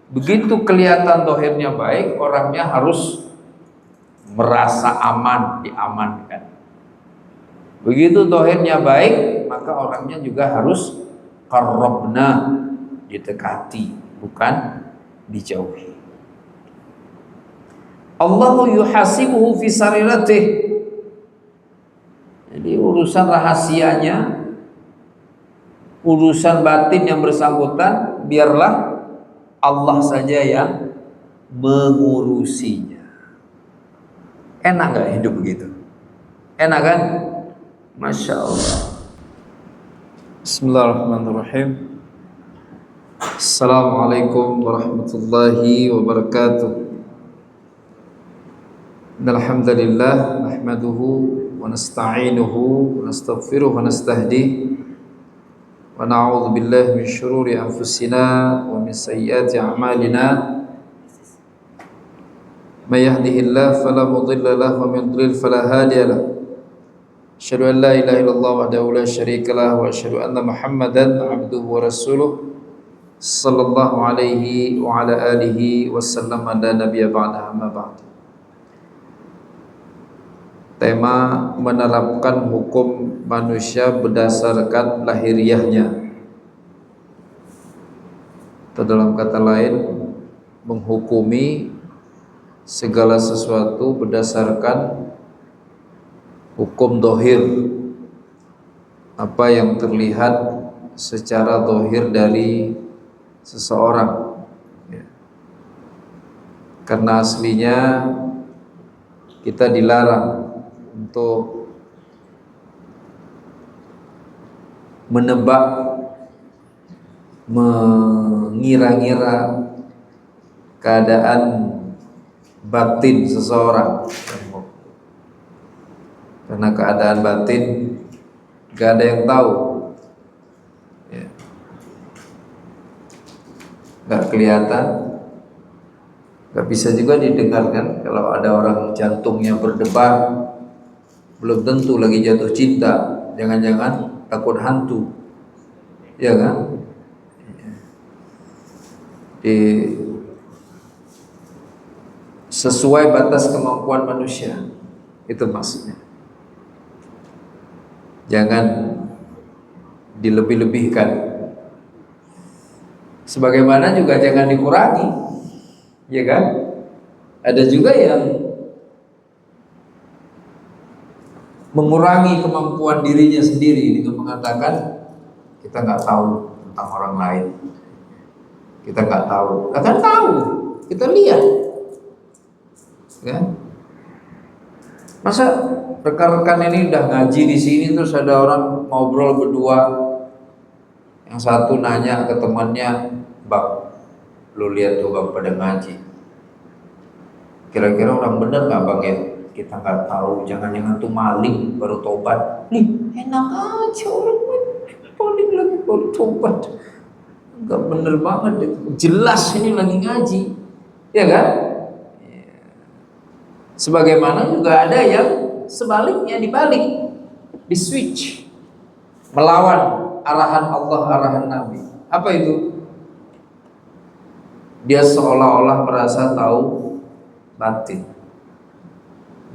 Begitu kelihatan dohirnya baik, orangnya harus merasa aman, diamankan. Begitu dohirnya baik, maka orangnya juga harus qarrabna, didekati, bukan dijauhi. Allahu yuhasibuhu fi sariratih. Jadi urusan rahasianya, urusan batin yang bersangkutan, biarlah Allah saja yang mengurusinya. Enak gak hidup begitu? Enak kan? Masya Allah. Bismillahirrahmanirrahim. Assalamualaikum warahmatullahi wabarakatuh. Alhamdulillah nahmaduhu wa nasta'inuhu wa nastaghfiruh wa nastahdihi wa na'udzu billahi min syururi anfusina wa min sayyiati a'malina. May yahdihillahu fala mudilla lahu wa may yudlil fala hadiya lahu. Asyhadu an la ilaha illallah wahdahu la syarika lahu wa asyhadu anna Muhammadan 'abduhu wa rasuluh sallallahu alaihi wa ala alihi wasallam. La nabiyya ba'da, amma ba'd. Tema menerapkan hukum manusia berdasarkan lahiriahnya, atau dalam kata lain menghukumi segala sesuatu berdasarkan hukum dohir, apa yang terlihat secara dohir dari seseorang, karena aslinya kita dilarang untuk menebak, mengira-ngira keadaan batin seseorang, karena keadaan batin gak ada yang tahu, gak kelihatan, gak bisa juga didengarkan. Kalau ada orang jantungnya berdebar, belum tentu lagi jatuh cinta, jangan-jangan takut hantu, ya kan? Sesuai batas kemampuan manusia, itu maksudnya. Jangan dilebih-lebihkan, sebagaimana juga jangan dikurangi, ya kan? Ada juga yang mengurangi kemampuan dirinya sendiri dengan mengatakan kita nggak tahu tentang orang lain, kita nggak tahu. Akan tahu, kita lihat, kan? Masa rekan-rekan ini udah ngaji di sini terus ada orang ngobrol berdua, yang satu nanya ke temannya, "Bang, lu lihat tuh bang pada ngaji, kira-kira orang bener nggak bang ya?" Kita nggak tahu, jangan-jangan tuh maling baru tobat. Nih, enak aja orang maling lagi baru tobat, nggak bener banget. Jelas ini lagi ngaji, ya kan? Sebagaimana juga ada yang sebaliknya, dibalik, di switch, melawan arahan Allah, arahan Nabi. Apa itu? Dia seolah-olah merasa tahu batin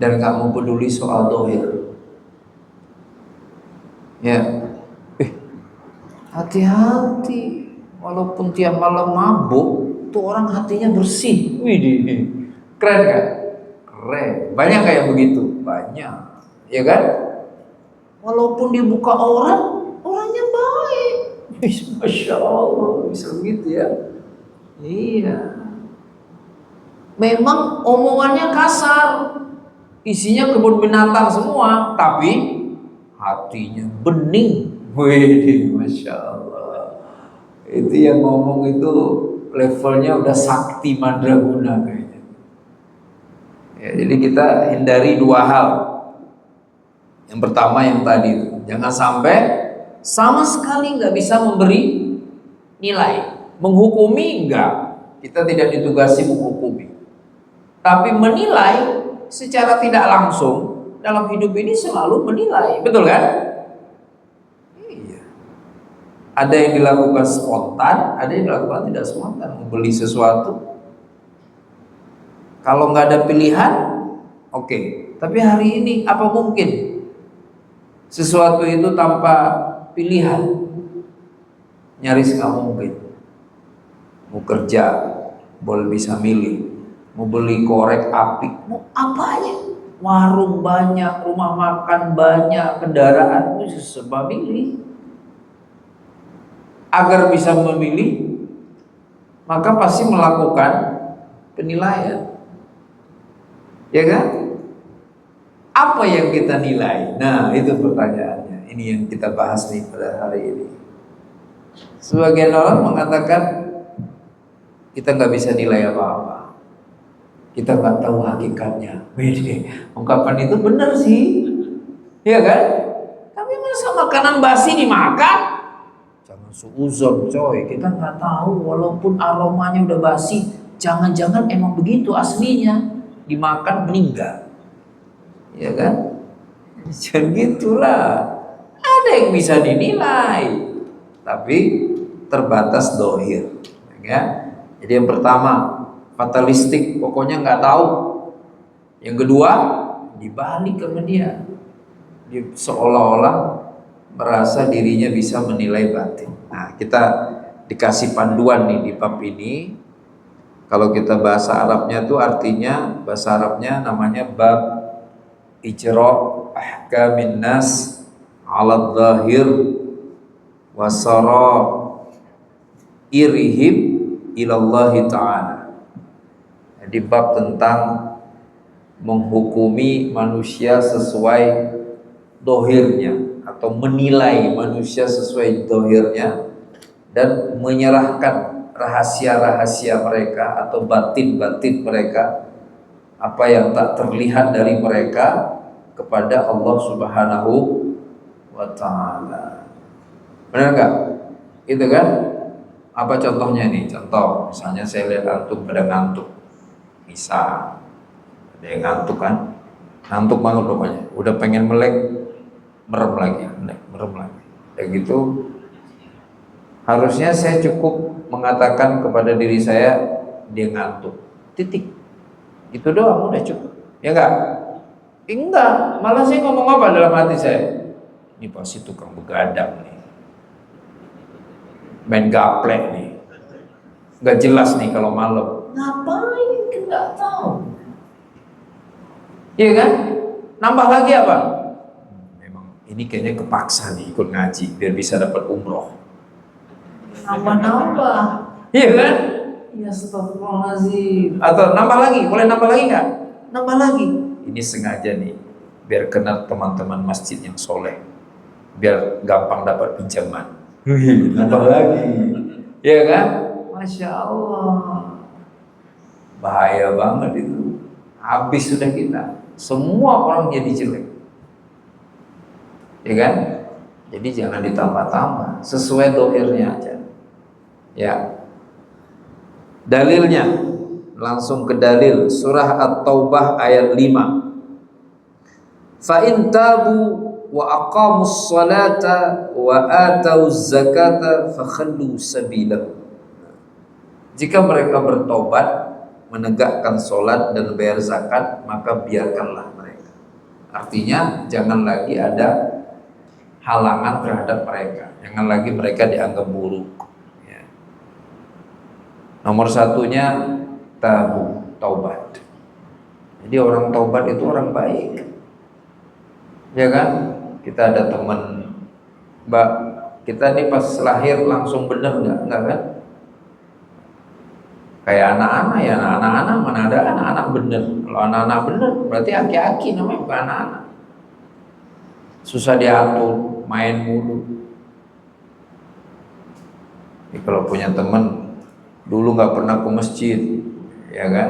dan gak mau peduli soal dohir. Ya, hati-hati, walaupun tiap malam mabuk, tuh orang hatinya bersih. Widih, keren kan? Keren. Banyak kayak begitu? Banyak, ya kan? Walaupun dia buka orang, orangnya baik. Masya Allah, bisa begitu ya? Iya. Memang omongannya kasar, isinya kebun binatang semua, tapi hatinya bening. Wih, Masya Allah. Itu yang ngomong itu levelnya udah sakti mandraguna kayaknya. Ya, jadi kita hindari dua hal. Yang pertama yang tadi, jangan sampai sama sekali nggak bisa memberi nilai, menghukumi enggak. Kita tidak ditugasi menghukumi, tapi menilai secara tidak langsung. Dalam hidup ini selalu menilai, betul kan? Iya. Ada yang dilakukan spontan, ada yang dilakukan tidak spontan. Membeli sesuatu, kalau nggak ada pilihan, oke. Tapi hari ini apa mungkin sesuatu itu tanpa pilihan? Nyaris nggak mungkin. Mau kerja, boleh bisa milih. Mau beli korek api, mau apa aja. Warung banyak, rumah makan banyak, kendaraan, serba milih. Agar bisa memilih, maka pasti melakukan penilaian, ya kan? Apa yang kita nilai? Nah, itu pertanyaannya. Ini yang kita bahas nih pada hari ini. Sebagian orang mengatakan kita nggak bisa nilai apa-apa, kita nggak tahu hakikatnya. Ungkapan itu benar sih, ya kan? Tapi masa makanan basi dimakan? Jangan suuzon coy, kita nggak tahu. Walaupun aromanya udah basi, jangan-jangan emang begitu aslinya, dimakan meninggal, ya kan? Jangan gitulah. Ada yang bisa dinilai, tapi terbatas dohir, ya. Jadi yang pertama fatalistik, pokoknya nggak tahu. Yang kedua dibalik sama dia seolah-olah merasa dirinya bisa menilai batin. Nah, kita dikasih panduan nih di bab ini. Kalau kita bahasa Arabnya tuh artinya, bahasa Arabnya namanya bab ijra' ahkamin nas 'ala dhahir wa sarairihim ilallahi ta'ala. Jadi bab tentang menghukumi manusia sesuai dohirnya, atau menilai manusia sesuai dohirnya, dan menyerahkan rahasia-rahasia mereka atau batin-batin mereka, apa yang tak terlihat dari mereka, kepada Allah Subhanahu wa ta'ala. Benar nggak? Itu kan? Apa contohnya nih? Contoh, misalnya saya lihat antum pada ngantuk, misal ada yang ngantuk kan, ngantuk banget pokoknya, udah pengen melek, merem lagi, kayak gitu. Harusnya saya cukup mengatakan kepada diri saya, dia ngantuk, titik, itu doang udah cukup, ya enggak? Enggak, malah saya ngomong apa dalam hati saya? Ini pasti tukang begadang nih, main gaplek nih, nggak jelas nih kalau malam. Ngapain? Nggak tahu. Iya kan? Nambah lagi apa? Ini kayaknya kepaksa nih ikut ngaji biar bisa dapat umroh. Nambah-nambah, iya kan? Ya astagfirullahaladzim. Atau nambah lagi, boleh nambah lagi nggak? Nambah lagi. Ini sengaja nih, biar kenal teman-teman masjid yang soleh, biar gampang dapat pinjaman. Nambah lagi, iya kan? Masya Allah, bahaya banget itu. Habis sudah kita, semua orang jadi jelek. Ya kan? Jadi jangan ditambah-tambah, sesuai dohirnya aja. Ya. Dalilnya, langsung ke dalil surah At-Taubah ayat 5. Fa in tabu wa aqamus salata wa atauz zakata fakhallu sabilah. Jika mereka bertobat, menegakkan sholat dan bayar zakat, maka biarkanlah mereka. Artinya jangan lagi ada halangan terhadap mereka, jangan lagi mereka dianggap buruk, ya. Nomor satunya taubat. Jadi orang taubat itu orang baik, ya kan? Kita ada teman, mbak, kita nih pas lahir langsung bener nggak kan? Kayak anak-anak ya, anak-anak mana ada anak-anak bener. Kalau anak-anak bener berarti aki-aki, namanya bukan anak-anak. Susah diatur, main mulu. Jadi kalau punya teman dulu nggak pernah ke masjid, ya kan?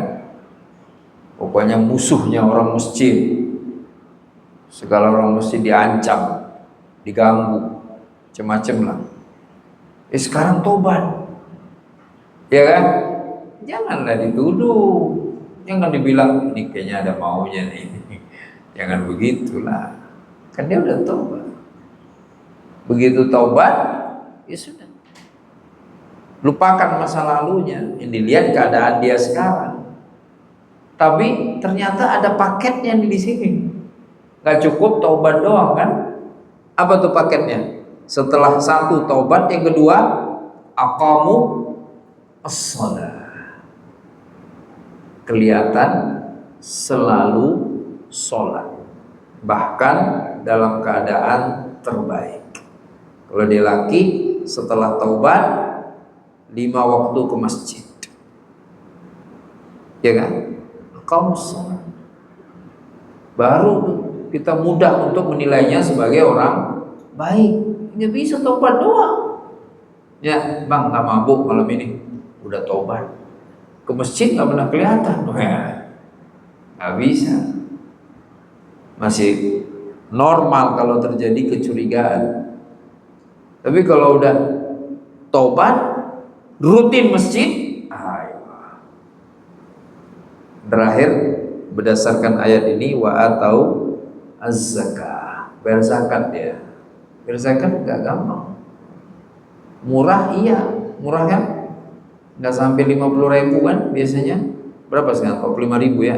Pokoknya musuhnya orang masjid. Segala orang masjid diancam, diganggu, macam-macam lah. Sekarang tobat, ya kan? Janganlah dituduh, jangan dibilang ini kayaknya ada maunya nih. Jangan begitulah, kan dia udah taubat. Begitu taubat, ya sudah, lupakan masa lalunya, yang dilihat keadaan dia sekarang. Tapi ternyata ada paketnya di sini. Gak cukup taubat doang kan? Apa tuh paketnya? Setelah satu taubat, yang kedua aqamu as-shalah. Kelihatan selalu sholat, bahkan dalam keadaan terbaik. Kalau dia laki, setelah taubat 5 waktu ke masjid, ya kan? Aqamu as-shalah. Baru tuh kita mudah untuk menilainya sebagai orang baik. Nggak bisa taubat doang. Ya, bang nggak mabuk malam ini, udah taubat. Ke masjid nggak pernah kelihatan. Nggak bisa. Masih normal kalau terjadi kecurigaan. Tapi kalau udah taubat, rutin masjid, terakhir berdasarkan ayat ini wa atau az-zakah, berzakat dia. Berzakat nggak gampang. Murah iya, murah kan? Nggak sampai 50.000 kan biasanya. Berapa sekarang? 45.000 ya.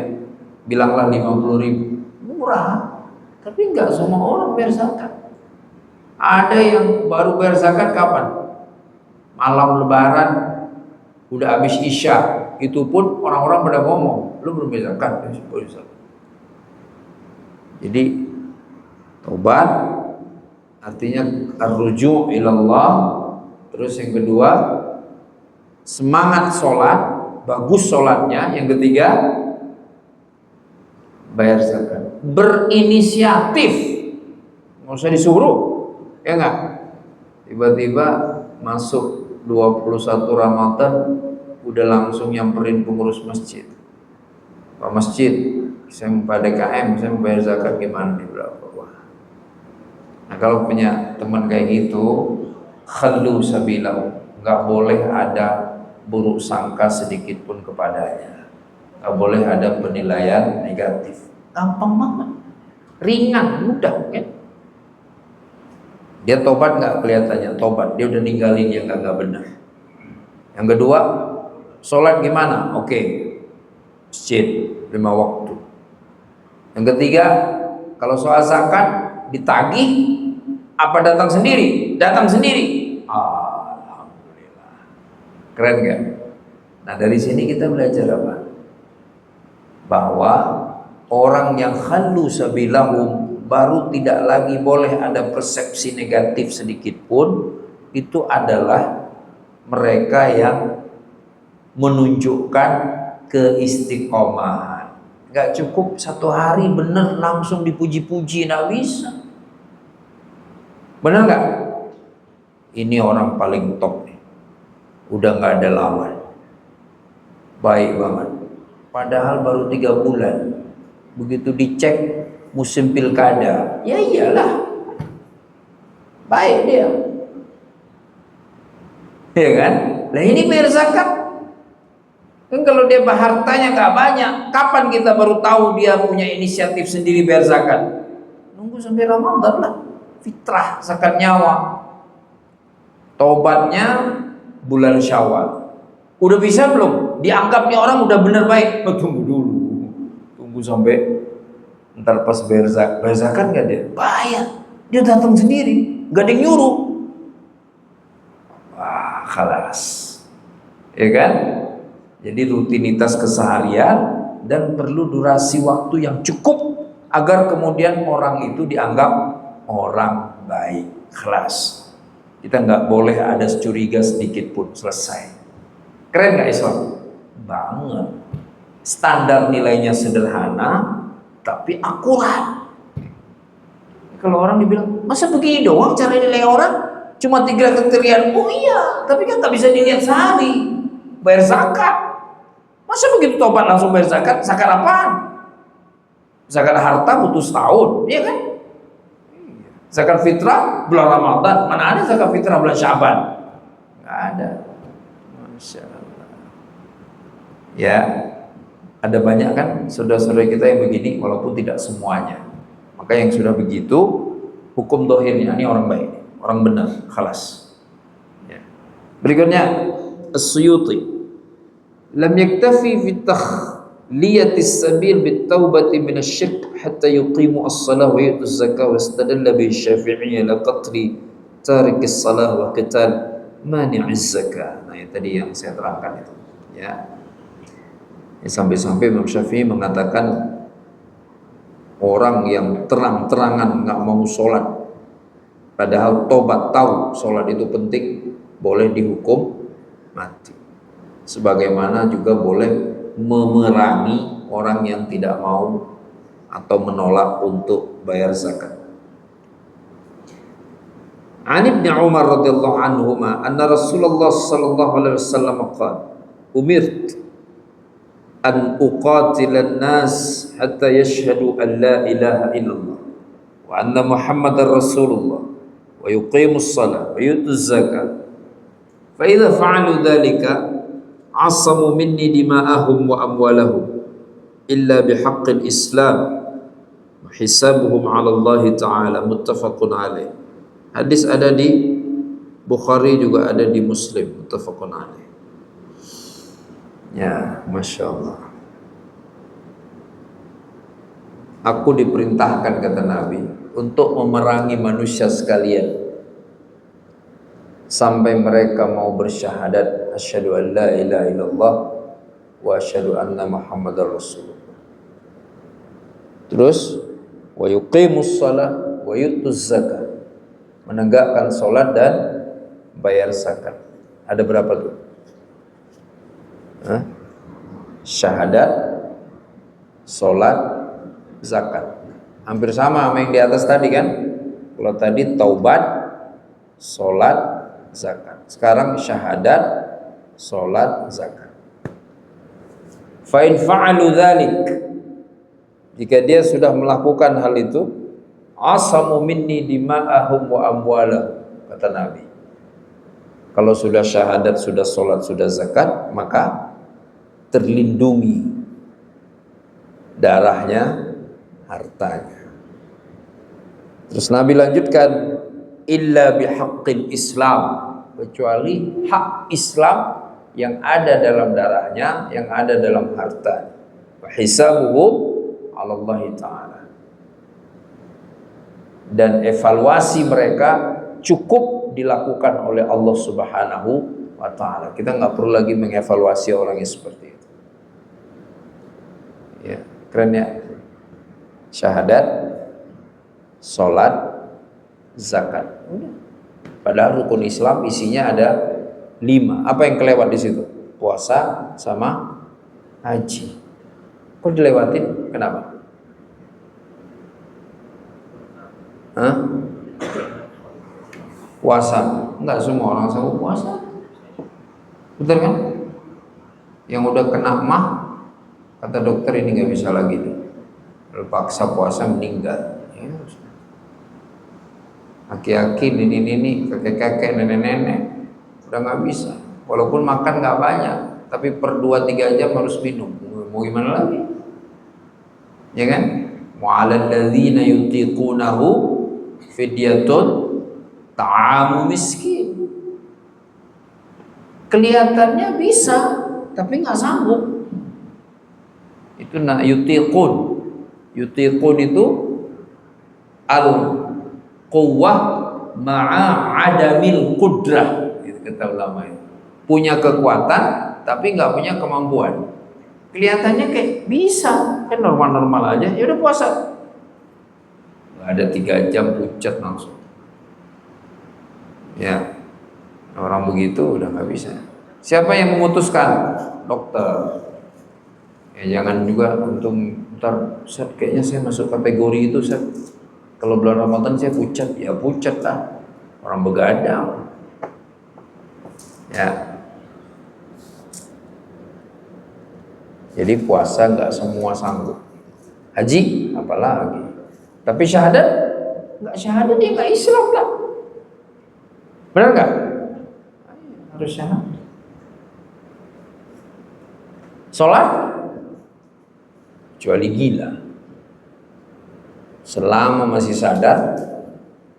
Bilanglah 50.000. Murah. Tapi nggak semua orang berzakat. Ada yang baru berzakat kapan? Malam Lebaran, udah habis Isya. Itu pun orang-orang pada ngomong, lu belum berzakat. Jadi taubat artinya ar-ruju' ilallah. Terus yang kedua, semangat sholat, bagus sholatnya. Yang ketiga, bayar zakat, berinisiatif, nggak usah disuruh, ya nggak? Tiba-tiba masuk 21 Ramadan udah langsung nyamperin pengurus masjid. Pak masjid, saya mau DKM, saya mau bayar zakat gimana nih berapa? Nah kalau punya teman kayak gitu, khallu sabilahu, nggak boleh ada buruk sangka sedikit pun kepadanya, nggak boleh ada penilaian negatif. Gampang banget, ringan, mudah kan? Dia tobat nggak kelihatannya tobat, dia udah ninggalin yang nggak benar. Yang kedua, sholat gimana? Oke, masjid 5 waktu. Yang ketiga, kalau soal zakat ditagih apa datang sendiri? Datang sendiri. Alhamdulillah. Keren kan? Nah dari sini kita belajar apa? Bahwa orang yang khallu sabilahum, baru tidak lagi boleh ada persepsi negatif sedikit pun. Itu adalah mereka yang menunjukkan keistiqomahan. Gak cukup 1 hari bener langsung dipuji-puji, gak bisa. Bener gak? Ini orang paling top nih, udah gak ada lawan, baik banget. Padahal baru 3 bulan, begitu dicek musim pilkada, ya iyalah, baik dia, ya kan? Nah ini bayar zakat. Kan kalau dia hartanya gak banyak, kapan kita baru tahu dia punya inisiatif sendiri bayar zakat? Nunggu sampai Ramadan lah. Fitrah zakat nyawa. Taubatnya bulan Syawal. Udah bisa belum? Dianggapnya orang udah bener baik. Tunggu dulu. Tunggu sampai ntar pas bayar zakat gak dia? Bayar. Dia datang sendiri, gak ada yang nyuruh. Wah, khalas. Ya kan? Jadi rutinitas keseharian dan perlu durasi waktu yang cukup agar kemudian orang itu dianggap orang baik, kelas. Kita nggak boleh ada curiga sedikit pun, selesai. Keren nggak Islam? Banget. Standar nilainya sederhana, tapi akurat. Kalau orang dibilang, masa begini doang cara nilai orang? Cuma 3 kriteria. Oh iya, tapi kan nggak bisa dilihat sehari. Bayar zakat. Masa begitu tobat langsung bayar zakat? Zakat apaan? Zakat harta butuh setahun, iya kan? Zakat fitrah bulan Ramadan, mana ada zakat fitrah bulan Syaban? Nggak ada. Masya Allah. Ya, ada banyak kan saudara-saudara kita yang begini, walaupun tidak semuanya. Maka yang sudah begitu, hukum dohirnya ini orang baik, orang benar, khalas. Ya. Berikutnya, As-Suyuti, lam yaktafi fi takhliyati as-sabil bit-taubati min asy-syirk hatta yuqimu as-salah wa yu'tu az-zakah wa istadalla bi Syafi'i ala qatli tarik as-salah wa qital mani' az-zakah. Nah, itu tadi yang saya terangkan itu, ya. Sampai-sampai Imam Syafi'i mengatakan orang yang terang-terangan nggak mau sholat, padahal tobat tahu sholat itu penting, boleh dihukum mati. Sebagaimana juga boleh memerangi orang yang tidak mau atau menolak untuk bayar zakat. An Ibnu Umar radhiyallahu anhuma anna Rasulullah sallallahu alaihi wasallam qala umirt an uqatilan nas hatta yashhadu an la ilaha illallah wa anna Muhammadar Rasulullah wa yuqimus shalah wa yutuz zakat fa idza fa'alu dhalika asamu minni dima'ahum wa amwalahum illa bihaqqil Islam wa hisabuhum 'ala Allah ta'ala. Muttafaqun alaih. Hadis ada di Bukhari juga ada di Muslim, muttafaqun alaih. Ya, Masya Allah. Aku diperintahkan, kata Nabi, untuk memerangi manusia sekalian sampai mereka mau bersyahadat asyhadu an la ilaha illallah wa asyhadu anna Muhammadar Rasulullah. Terus wa yuqimus shalah wa yutuz zakat, menegakkan salat dan bayar zakat. Ada berapa tuh? Syahadat, salat, zakat. Hampir sama yang di atas tadi kan? Kalau tadi taubat, salat, zakat. Sekarang syahadat, salat, zakat. Fa in fa'alu dzalik, jika dia sudah melakukan hal itu, asamu minni dima'ahum wa amwalahum, kata Nabi. Kalau sudah syahadat, sudah salat, sudah zakat, maka terlindungi darahnya, hartanya. Terus Nabi lanjutkan, illa bihaqqil Islam, kecuali hak Islam yang ada dalam darahnya, yang ada dalam harta. Wa hisabuhum 'ala Allah ta'ala, dan evaluasi mereka cukup dilakukan oleh Allah Subhanahu wa ta'ala. Kita nggak perlu lagi mengevaluasi orang yang seperti itu. Ya, keren ya. Syahadat, salat, zakat. Udah. Padahal rukun Islam isinya ada 5. Apa yang kelewat di situ? Puasa sama haji. Kok dilewatin? Kenapa? Puasa. Enggak semua orang sanggup puasa. Betul kan? Yang udah kena mah, kata dokter ini nggak bisa lagi nih. Kalau paksa puasa meninggal. Ya, aki-aki, nini-nini, kakek-kakek, nenek-nenek udah nggak bisa. Walaupun makan nggak banyak, tapi per 2-3 jam harus minum. Mau gimana lagi? Ya kan? Wa'alal ladzina yutiqunahu fidyatun ta'amu miskin. Kelihatannya bisa, tapi nggak sanggup. Itu yutiqun. Yutiqun itu al-quwwah ma'a adamil qudrah, itu kata ulama itu. Punya kekuatan tapi nggak punya kemampuan. Kelihatannya kayak bisa, kan normal-normal aja. Ya udah puasa. Nggak ada 3 jam pucat langsung. Ya, orang begitu udah nggak bisa. Siapa yang memutuskan? Dokter. Ya jangan juga untung ntar Ustaz, kayaknya saya masuk kategori itu Ustaz. Kalau bulan Ramadan saya pucat, ya pucat lah. Orang begadang. Ya. Jadi puasa nggak semua sanggup. Haji apalagi. Tapi syahadat nggak syahadat dia nggak Islam lah. Benar nggak? Harus syahadat. Sholat kecuali gila. Selama masih sadar,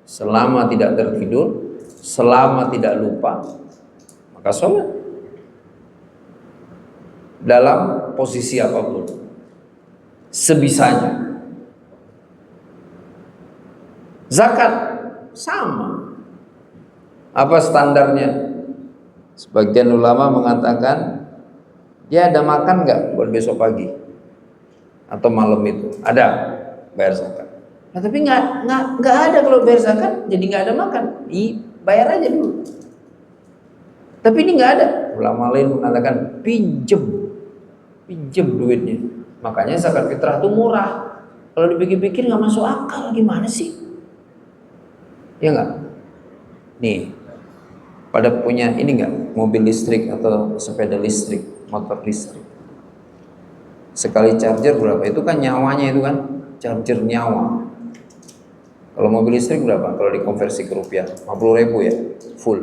selama tidak tertidur, selama tidak lupa, maka sholat. dalam posisi apapun, sebisanya. Zakat sama. Apa standarnya? Sebagian ulama mengatakan dia ada makan nggak buat besok pagi atau malam itu, ada, bayar zakat. Nah, tapi nggak ada. Kalau bayar zakat jadi nggak ada makan, bayar aja dulu. Tapi ini nggak ada. Ulama lain mengatakan pinjem duitnya. Makanya zakat fitrah itu murah. Kalau dipikir-pikir nggak masuk akal, gimana sih? Ya nggak? Nih, pada punya ini nggak, mobil listrik atau sepeda listrik, motor listrik? Sekali charger berapa? Itu kan nyawanya, itu kan charger nyawa. Kalau mobil listrik berapa? Kalau dikonversi ke rupiah, 50.000 ya, full.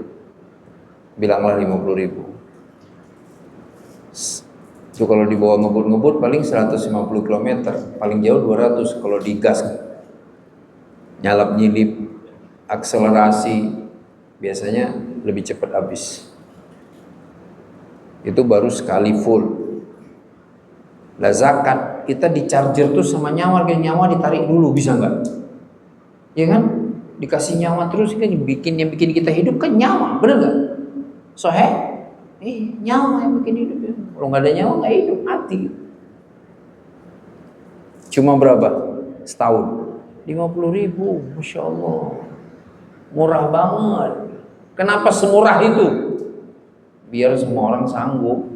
Bilanglah 50.000. Itu kalau dibawa ngebut-ngebut paling 150 km, paling jauh 200 kalau digas. Nyalap nyilip, akselerasi, biasanya lebih cepat habis. Itu baru sekali full. Lah zakat kita di charger tuh sama nyawa, kayak nyawa ditarik dulu, bisa nggak? Ya kan? Dikasih nyawa terus kan, yang bikin kita hidup kan nyawa, bener nggak? Sohe? Nyawa yang bikin hidup ya. Kalau nggak ada nyawa nggak hidup, mati. Cuma berapa? Setahun 50.000, Masya Allah, murah banget. Kenapa semurah itu? Biar semua orang sanggup.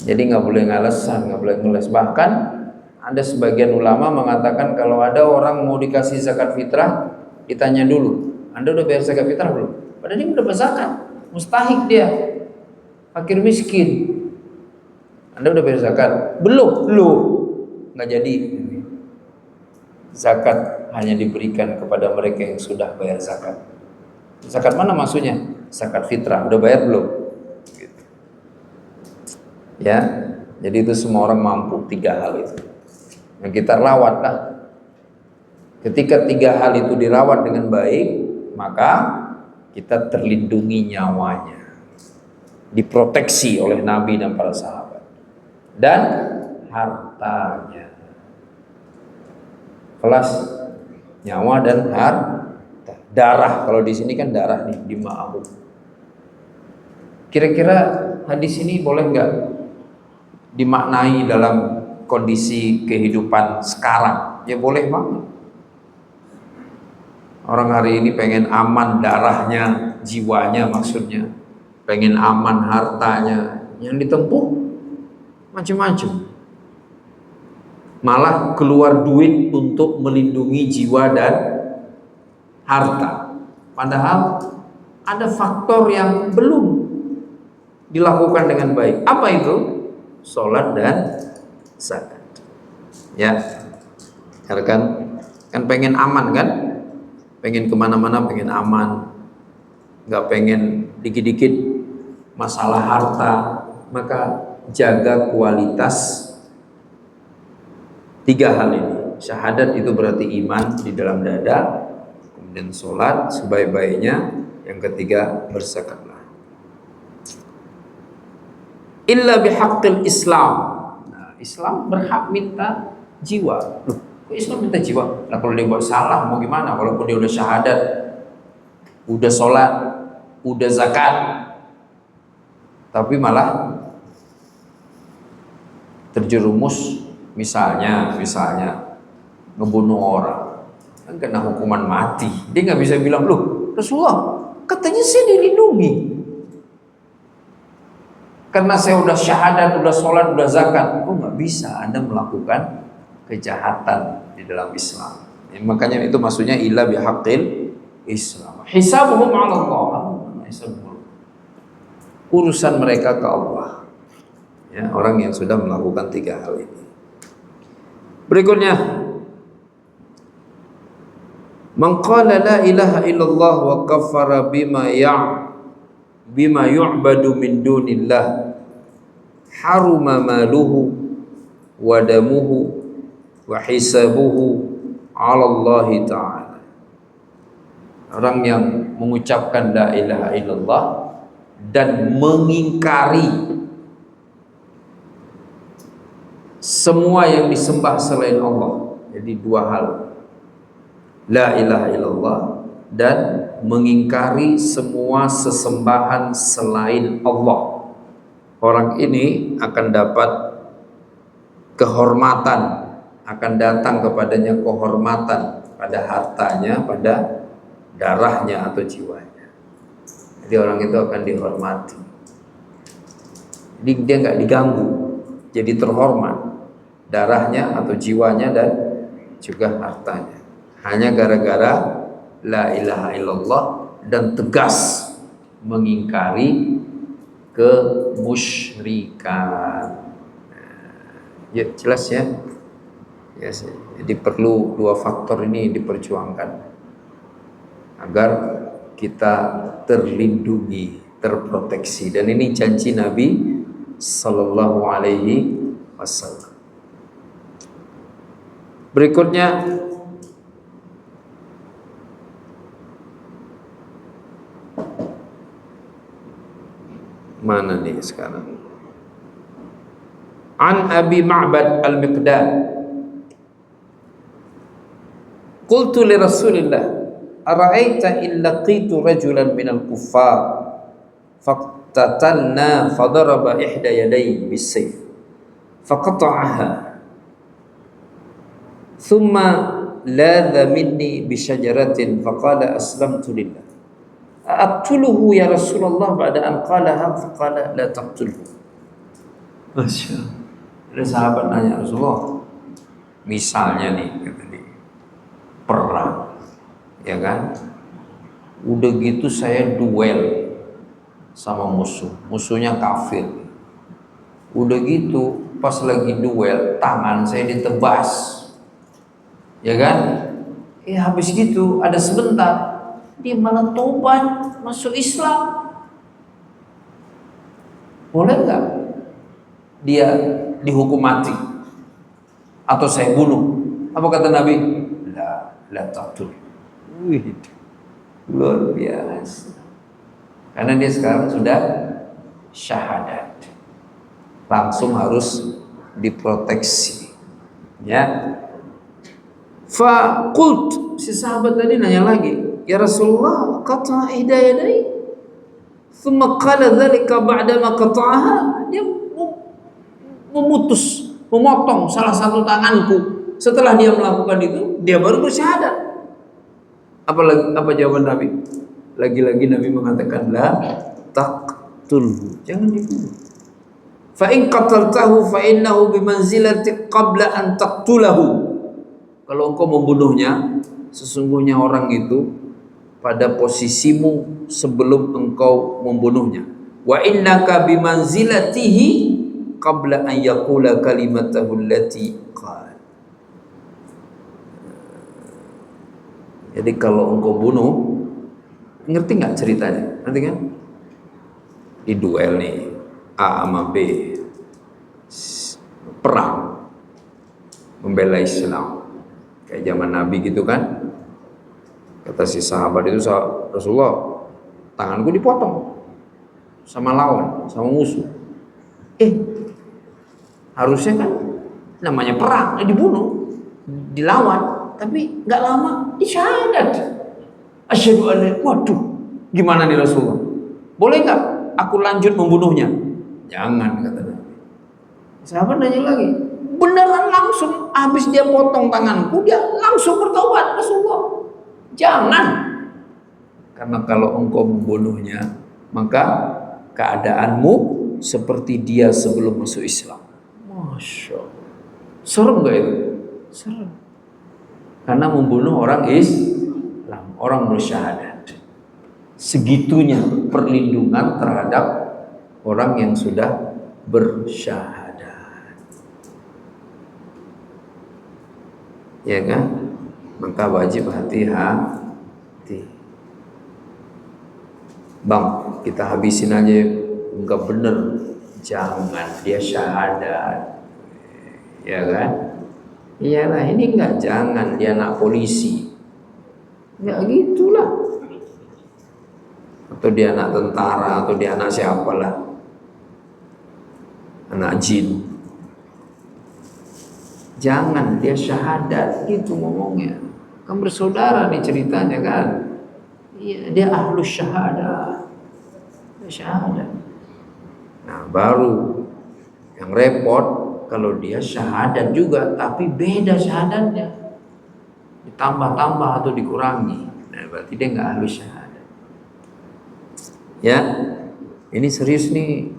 Jadi nggak boleh ngalesan, nggak boleh ngeles. Bahkan ada sebagian ulama mengatakan kalau ada orang mau dikasih zakat fitrah, ditanya dulu, Anda udah bayar zakat fitrah belum? Padahal dia udah berzakat, mustahik dia, fakir miskin. Anda udah bayar zakat? Belum, nggak jadi. Zakat hanya diberikan kepada mereka yang sudah bayar zakat. Zakat mana maksudnya? Zakat fitrah. Udah bayar belum? Gitu. Ya, jadi itu semua orang mampu 3 hal itu. Yang kita rawat lah. Ketika 3 hal itu dirawat dengan baik, maka kita terlindungi nyawanya, diproteksi oleh Nabi dan para sahabat, dan hartanya. Kelas nyawa dan harta. Darah, kalau di sini kan darah nih, dima'ahu. Kira-kira hadis ini boleh nggak dimaknai dalam kondisi kehidupan sekarang? Ya boleh banget. Orang hari ini pengen aman darahnya, jiwanya maksudnya, pengen aman hartanya, yang ditempuh macam-macam. Malah keluar duit untuk melindungi jiwa dan harta. Padahal ada faktor yang belum dilakukan dengan baik. Apa itu? Sholat dan zakat. Ya, kan pengen aman kan? Pengen kemana-mana pengen aman, nggak pengen dikit-dikit masalah harta. Maka jaga kualitas 3 hal ini. Syahadat itu berarti iman di dalam dada, kemudian sholat sebaik-baiknya, yang ketiga berzakatlah. Illa bihaqqil Islam. Nah, Islam berhak minta jiwa. Loh, kok Islam minta jiwa? Nah, kalau dia buat salah mau gimana? Walaupun dia udah syahadat, udah sholat, udah zakat, tapi malah terjerumus misalnya ngebunuh orang, kan kena hukuman mati. Dia nggak bisa bilang, loh Rasulullah katanya saya dilindungi karena saya udah syahadat, udah sholat, udah zakat. Oh, nggak bisa, Anda melakukan kejahatan di dalam Islam. Ya, makanya itu maksudnya illa bihaqqil Islam. Hisabuhum 'ala Allah. Urusan mereka ke Allah. Ya, orang yang sudah melakukan 3 hal ini. Berikutnya, man qala la ilaha illallah wa kafara bima yu'badu min dunillah haruma maluhu wa damuhu wa hisabuhu 'ala Allah ta'ala. Orang yang mengucapkan la ilaha illallah dan mengingkari semua yang disembah selain Allah. Jadi dua hal, la ilaha illallah dan mengingkari semua sesembahan selain Allah. Orang ini akan dapat kehormatan, akan datang kepadanya kehormatan pada hartanya, pada darahnya atau jiwanya. Jadi orang itu akan dihormati. Jadi dia nggak diganggu, jadi terhormat darahnya atau jiwanya dan juga hartanya. Hanya gara-gara la ilaha illallah dan tegas mengingkari kemusyrikan. Ya, jelas ya. Yes. Jadi perlu dua faktor ini diperjuangkan agar kita terlindungi, terproteksi. Dan ini janji Nabi Sallallahu Alaihi Wasallam. Berikutnya mana nih sekarang? An Abi Ma'bad Al-Miqdad qultu li Rasulillah ara'aita in laqitu rajulan minal kuffar faqtatalna fadaraba ihda yadayhi bis-sayf faqata'aha thumma ladha minni bisyajaratin faqala aslamtu lillah aqtuluhu ya Rasulullah ba'da an qalaha faqala la taqtulhu. Masya Allah. Ada sahabat nanya Rasulullah, misalnya nih perang, ya kan? Udah gitu saya duel sama musuhnya kafir. Udah gitu pas lagi duel tangan saya ditebas, ya kan? Habis gitu ada sebentar dia malah tobat masuk Islam. Boleh nggak dia dihukum mati atau saya bunuh? Apa kata Nabi? La taqtul. Wih, luar biasa. Karena dia sekarang sudah syahadat, langsung harus diproteksi. Ya. Fa qult, si sahabat tadi nanya lagi, ya Rasulullah, qata hidayadai. Thumma qala dzalika ba'da ma qata'aha. Dia memotong salah satu tanganku. Setelah dia melakukan itu, dia baru bersyahadat. Apa jawaban Nabi? Lagi-lagi Nabi mengatakan la taqtulhu, jangan dibunuh. Fa in qataltahu fa innahu bimanzilati qabla an taqtulahu. Kalau engkau membunuhnya, sesungguhnya orang itu pada posisimu sebelum engkau membunuhnya. Wa innaka bimanzilatihi qabla an yaqula kalimatahu allati qala. Jadi kalau engkau bunuh, ngerti nggak ceritanya? Nanti kan di duel nih A sama B, perang membela Islam kayak zaman Nabi gitu kan. Kata si sahabat itu, Rasulullah, tanganku dipotong sama lawan, sama musuh. Harusnya kan namanya perang, dibunuh, dilawan, tapi nggak lama disyahadat. Asyhadu an la, waduh, gimana nih Rasulullah? Boleh nggak aku lanjut membunuhnya? Jangan, kata Nabi. Sahabat nanya lagi, beneran langsung habis dia potong tanganku, dia langsung bertaubat Rasulullah. Jangan, karena kalau engkau membunuhnya, maka keadaanmu seperti dia sebelum masuk Islam. Masya Allah. Serem gak itu? Serem. Karena membunuh orang Islam, orang bersyahadat. Segitunya perlindungan terhadap orang yang sudah bersyahadat. Ya kan? Maka wajib hati-hati. Bang, kita habisin aja. Enggak bener. Jangan, dia syahadat. Ya kan? Iyalah, ini enggak, jangan, dia anak polisi. Enggak gitulah. Atau dia anak tentara, atau dia anak siapalah. Anak jin. Jangan dia syahadat, gitu ngomongnya. Kan bersaudara nih ceritanya kan. Iya, dia ahlus syahadah. Dia syahadat. Nah, baru yang repot kalau dia syahadat juga tapi beda syahadatnya. Ditambah-tambah atau dikurangi. Nah, berarti dia nggak ahlus syahadat. Ya. Ini serius nih.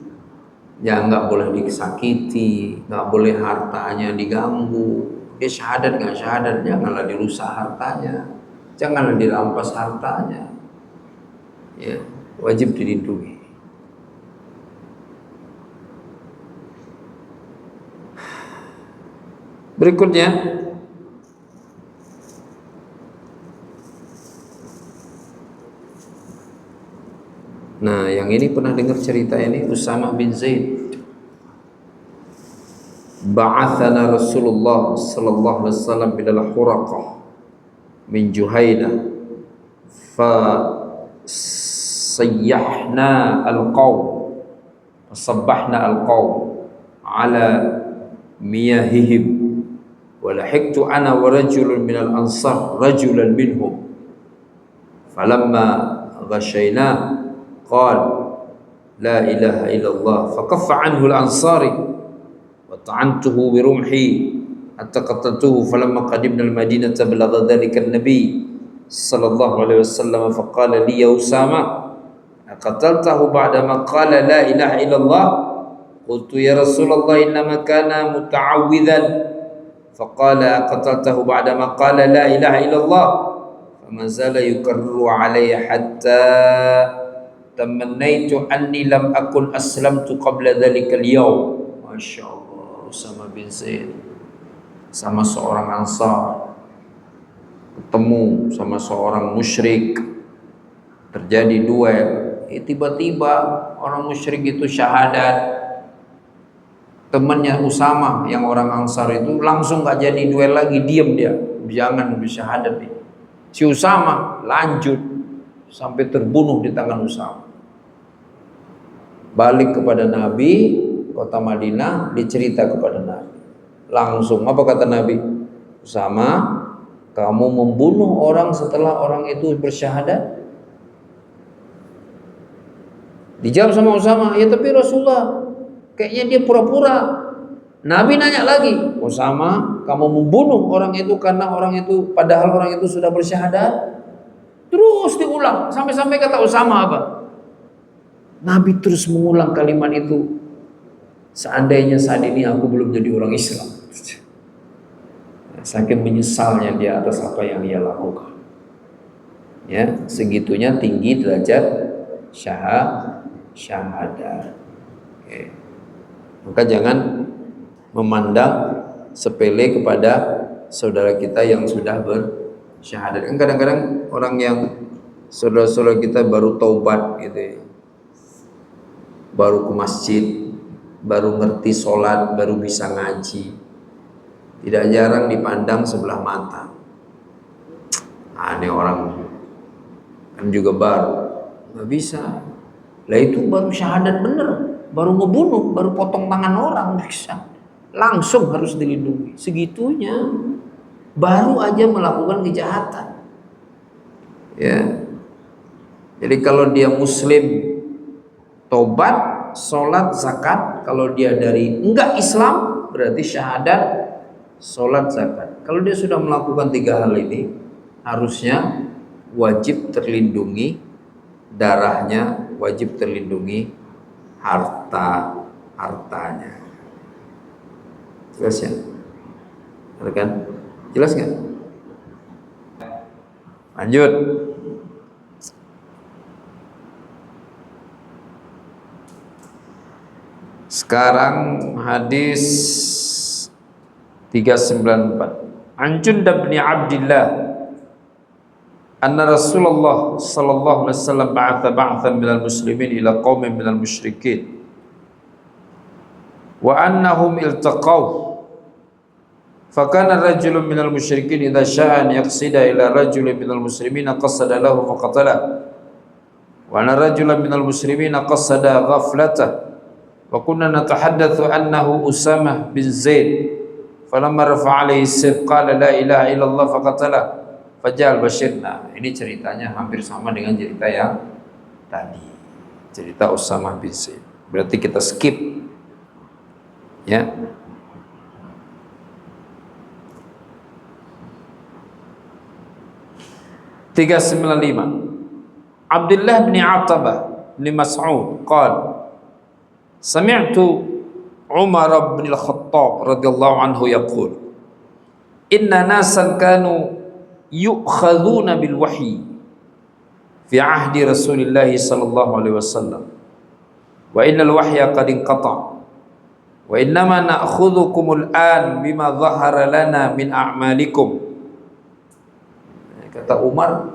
Ya nggak boleh disakiti, nggak boleh hartanya diganggu. Dia syahadat nggak syahadat, janganlah dirusak hartanya, janganlah dirampas hartanya. Ya, wajib dilindungi. Berikutnya, nah yang ini pernah dengar cerita ini, Usama bin Zaid. Ba'athana Rasulullah sallallahu alaihi wasallam ila Huraqah min Juhaina fa sayyahna al-qawm fasabbahna al-qawm ala miyahihim wa lahiktu ana wa rajulun min al-ansar rajulan minhum falamma ghashayna qala la ilaha illallah faqaffa anhu al-ansari wa ta'antuhu bi rumhi hatta qataltuhu falamma qadimna al-madinata balagha dhalika an-nabi sallallahu alaihi wasallam faqala li ya Usama aqataltahu ba'dama qala la ilaha illallah qultu ya Rasulullah innama kana muta'awwidhan faqala aqataltahu ba'dama qala la ilaha illallah fama zala yukarriru alayya hatta tamannaitu anni lam akun aslamtu qabla dhalika al-yawm. Masya Allah, Usama bin Zaid sama seorang Ansar ketemu sama seorang musyrik, terjadi duel. Tiba-tiba orang musyrik itu syahadat. Temannya Usama yang orang Ansar itu langsung gak jadi duel lagi, diam dia, jangan bersyahadat dia. Si Usama lanjut sampai terbunuh di tangan Usama. Balik kepada Nabi kota Madinah, dicerita kepada Nabi. Langsung apa kata Nabi? Usama, kamu membunuh orang setelah orang itu bersyahadat? Dijawab sama Usama, ya tapi Rasulullah kayaknya dia pura-pura. Nabi nanya lagi, Usama, kamu membunuh orang itu karena orang itu padahal orang itu sudah bersyahadat? Terus diulang sampai-sampai kata Usama apa? Nabi terus mengulang kalimat itu. Seandainya saat ini aku belum jadi orang Islam. Saking menyesalnya dia atas apa yang dia lakukan. Ya, segitunya tinggi derajat syahadat. Oke. Maka jangan memandang sepele kepada saudara kita yang sudah bersyahadat. Kan kadang-kadang orang yang saudara-saudara kita baru taubat gitu ya. Baru ke masjid, baru ngerti sholat, baru bisa ngaji, tidak jarang dipandang sebelah mata. Aneh orang kan juga baru, nggak bisa. Lah itu baru syahadat bener, baru ngebunuh, baru potong tangan orang bisa. Langsung harus dilindungi. Segitunya, baru aja melakukan kejahatan. Ya, jadi kalau dia Muslim tobat, sholat, zakat. Kalau dia dari enggak Islam, berarti syahadat, sholat, zakat. Kalau dia sudah melakukan 3 hal ini, harusnya wajib terlindungi darahnya, wajib terlindungi hartanya. Jelas ya? Kan? Jelas nggak? Lanjut. Sekarang hadis 394. An Jundab bin Abdillah anna Rasulullah sallallahu alaihi wasallam ba'athan minal muslimin ila qaumin minal musyrikin wa annahum iltaqaw fakana rajulun minal musyrikin idza syaa an yaqsida ila rajulin minal muslimin qasada lahu faqatala wa anna rajulan minal muslimin qasada ghaflatah wa kunna natahaddatsu annahu Usamah bin Zaid falamma rafa'a alaihi as-sayf qala la ilaha illallah faqatalah fajal bashirna. Ini ceritanya hampir sama dengan cerita yang tadi, cerita Usamah bin Zaid. Berarti kita skip ya. Tiga 395 Abdullah bin Atabah bin Mas'ud qala sami'tu Umar bin Al-Khattab radhiyallahu anhu yaqul inna nasan kanu yu'khadhuna bil wahyi fi ahdi Rasulillah sallallahu alaihi wasallam wa innal wahya qad inqata wa innama na'khudhukumul an bima dhahara lana min a'malikum. Kata Umar,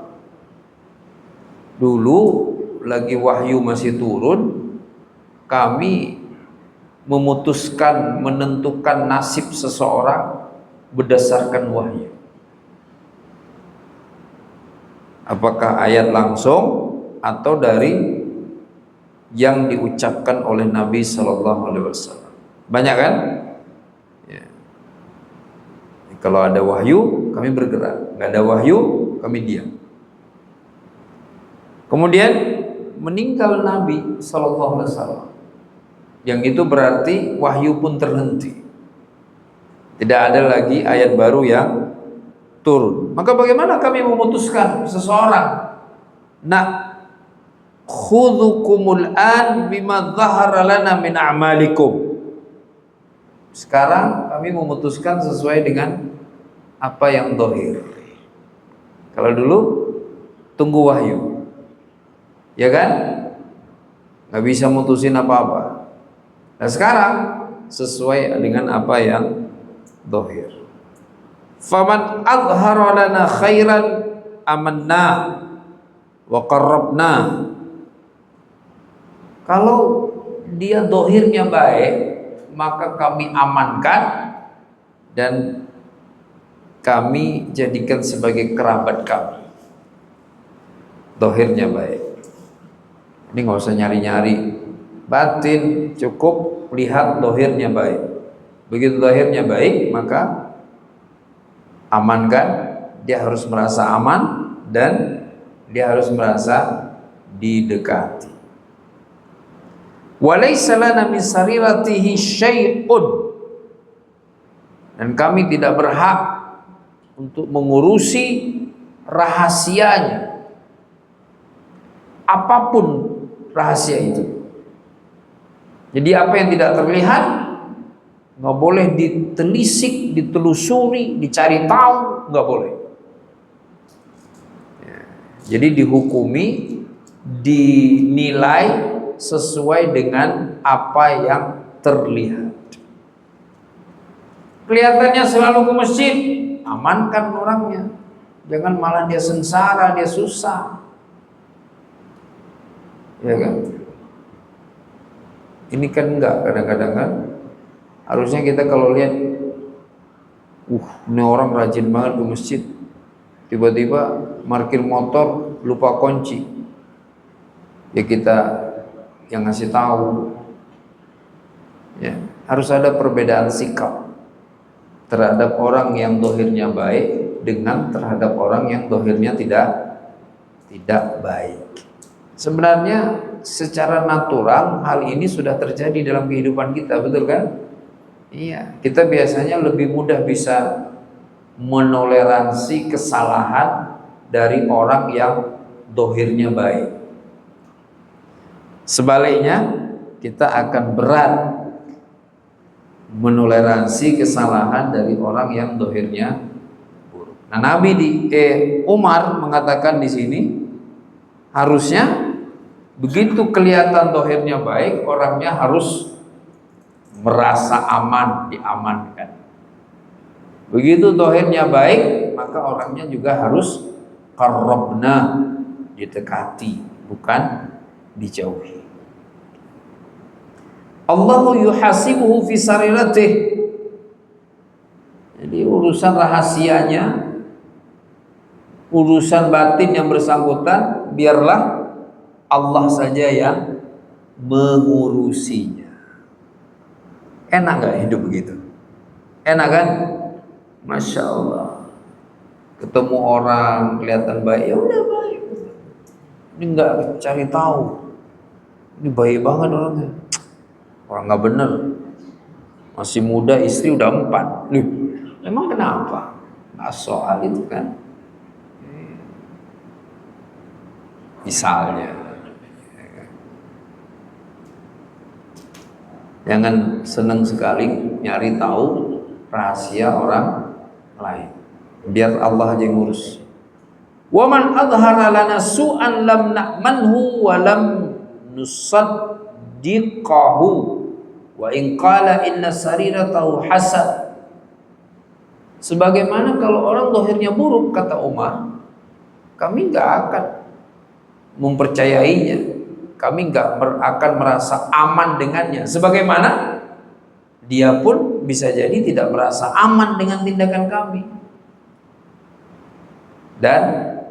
dulu lagi wahyu masih turun, kami memutuskan, menentukan nasib seseorang berdasarkan wahyu. Apakah ayat langsung atau dari yang diucapkan oleh Nabi Sallallahu Alaihi Wasallam? Banyak kan? Ya. Kalau ada wahyu, kami bergerak. Nggak ada wahyu, kami diam. Kemudian meninggal Nabi Sallallahu Alaihi Wasallam. Yang itu berarti wahyu pun terhenti. Tidak ada lagi ayat baru yang turun. Maka bagaimana kami memutuskan seseorang? Khudhukumul an bima dhahara lana min a'malikum. Sekarang kami memutuskan sesuai dengan apa yang zahir. Kalau dulu tunggu wahyu, ya kan? Nggak bisa mutusin apa-apa. Nah sekarang sesuai dengan apa yang zahir. Faman adhara lana khairan amanna wa qarrabna. Kalau dia zahirnya baik, maka kami amankan dan kami jadikan sebagai kerabat kami. Zahirnya baik. Ini nggak usah nyari-nyari. Batin cukup lihat zahirnya baik. Begitu zahirnya baik, maka amankan. Dia harus merasa aman dan dia harus merasa didekati. Walaysa lana min sariratihi syai'un. Dan kami tidak berhak untuk mengurusi rahasianya. Apapun rahasia itu. Jadi apa yang tidak terlihat nggak boleh ditelisik, ditelusuri, dicari tahu, nggak boleh. Jadi dihukumi, dinilai sesuai dengan apa yang terlihat. Kelihatannya selalu ke masjid, amankan orangnya. Jangan malah dia sengsara, dia susah. Ya kan? Ini kan enggak, kadang-kadang kan harusnya kita kalau lihat ini orang rajin banget ke masjid, tiba-tiba parkir motor lupa kunci, ya kita yang ngasih tahu. Ya, harus ada perbedaan sikap terhadap orang yang dohirnya baik dengan terhadap orang yang dohirnya tidak baik. Sebenarnya secara natural hal ini sudah terjadi dalam kehidupan kita, betul kan? Iya, kita biasanya lebih mudah bisa menoleransi kesalahan dari orang yang dohirnya baik. Sebaliknya, kita akan berat menoleransi kesalahan dari orang yang dohirnya buruk. Nah, Umar mengatakan di sini harusnya begitu kelihatan dohirnya baik, orangnya harus merasa aman, diamankan. Begitu dohirnya baik, maka orangnya juga harus qarrabna, didekati, bukan dijauhi. Allahu yuhasibuhu fi sariratih. Jadi urusan rahasianya, urusan batin yang bersangkutan, biarlah Allah saja yang mengurusinya. Enak gak hidup begitu? Enak kan? Masya Allah. Ketemu orang kelihatan baik, ya udah baik. Ini nggak cari tahu. Ini baik banget orangnya. Orang nggak bener. Masih muda, istri udah 4. Loh, emang kenapa? Nah, soal itu kan. Misalnya. Jangan senang sekali nyari tahu rahasia orang lain. Biar Allah aja yang ngurus. Wa man adhara lana su'an lam na'manhu wa lam nusaddiqahu wa in qala inna sariratahu hasan. Sebagaimana kalau orang zahirnya buruk, kata Umar, kami enggak akan mempercayainya. Kami enggak akan merasa aman dengannya. Sebagaimana dia pun bisa jadi tidak merasa aman dengan tindakan kami. Dan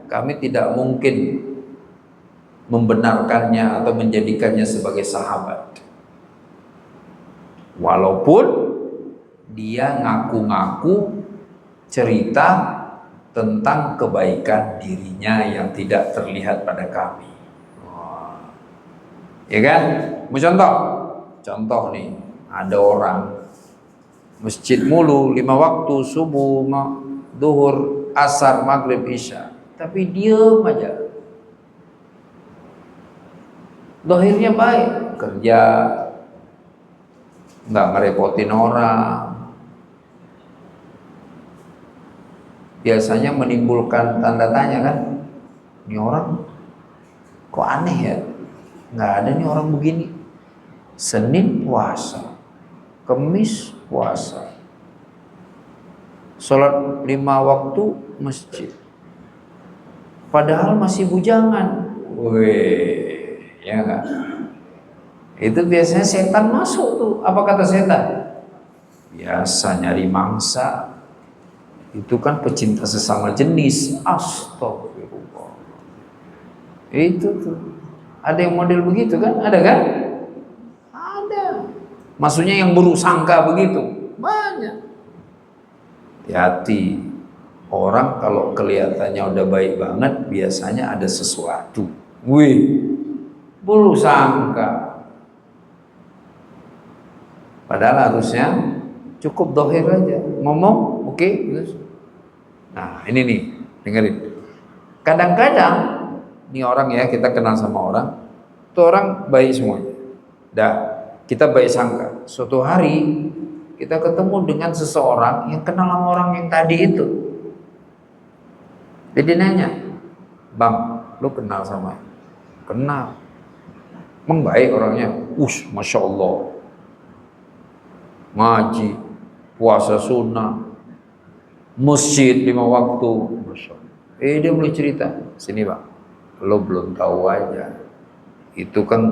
kami tidak mungkin membenarkannya atau menjadikannya sebagai sahabat. Walaupun dia ngaku-ngaku cerita tentang kebaikan dirinya yang tidak terlihat pada kami. Ya kan? Mau contoh? Contoh nih, ada orang masjid mulu 5 waktu, subuh, duhur, asar, maghrib, isya, tapi diem aja. Dohirnya baik, kerja, nggak ngerepotin orang. Biasanya menimbulkan tanda tanya kan, ini orang kok aneh ya? Nggak ada nih orang begini. Senin puasa, Kemis puasa, sholat 5 waktu masjid, padahal masih bujangan. Wih, ya enggak? Itu biasanya setan masuk tuh. Apa kata setan? Biasa nyari mangsa. Itu kan pecinta sesama jenis. Astagfirullah. Itu tuh. Ada yang model begitu kan? Ada kan? Ada. Maksudnya yang buruk sangka begitu. Banyak. Hati-hati. Orang kalau kelihatannya udah baik banget, biasanya ada sesuatu. Wih, buruk sangka. Padahal harusnya cukup dohir aja. Ngomong, oke. Nah, ini nih, dengerin. Kadang-kadang ini orang ya, kita kenal sama orang, itu orang baik semuanya. Dah, kita baik sangka. Suatu hari kita ketemu dengan seseorang yang kenal sama orang yang tadi itu. Jadi nanya, "Bang, lu kenal sama?" "Kenal." "Emang baik orangnya?" Masya Allah. Ngaji, puasa sunnah, masjid 5 waktu. Masya Allah. Dia mulai cerita, "Sini Bang, lo belum tahu aja, itu kan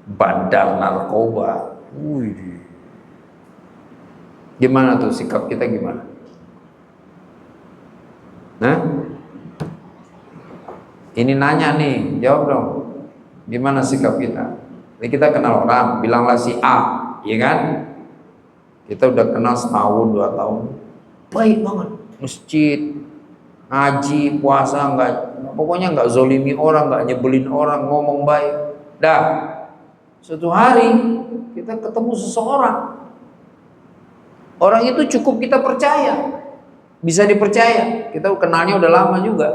bandar narkoba." Wih, gimana tuh sikap kita gimana? Nah, ini nanya nih, jawab dong. Gimana sikap kita? Ini kita kenal orang, bilanglah si A, ya kan? Kita udah kenal setahun, 2 tahun, baik banget, masjid, ngaji, puasa, pokoknya nggak zolimi orang, nggak nyebelin orang, ngomong baik. Dah, suatu hari kita ketemu seseorang, orang itu cukup kita percaya, bisa dipercaya, kita kenalnya udah lama juga.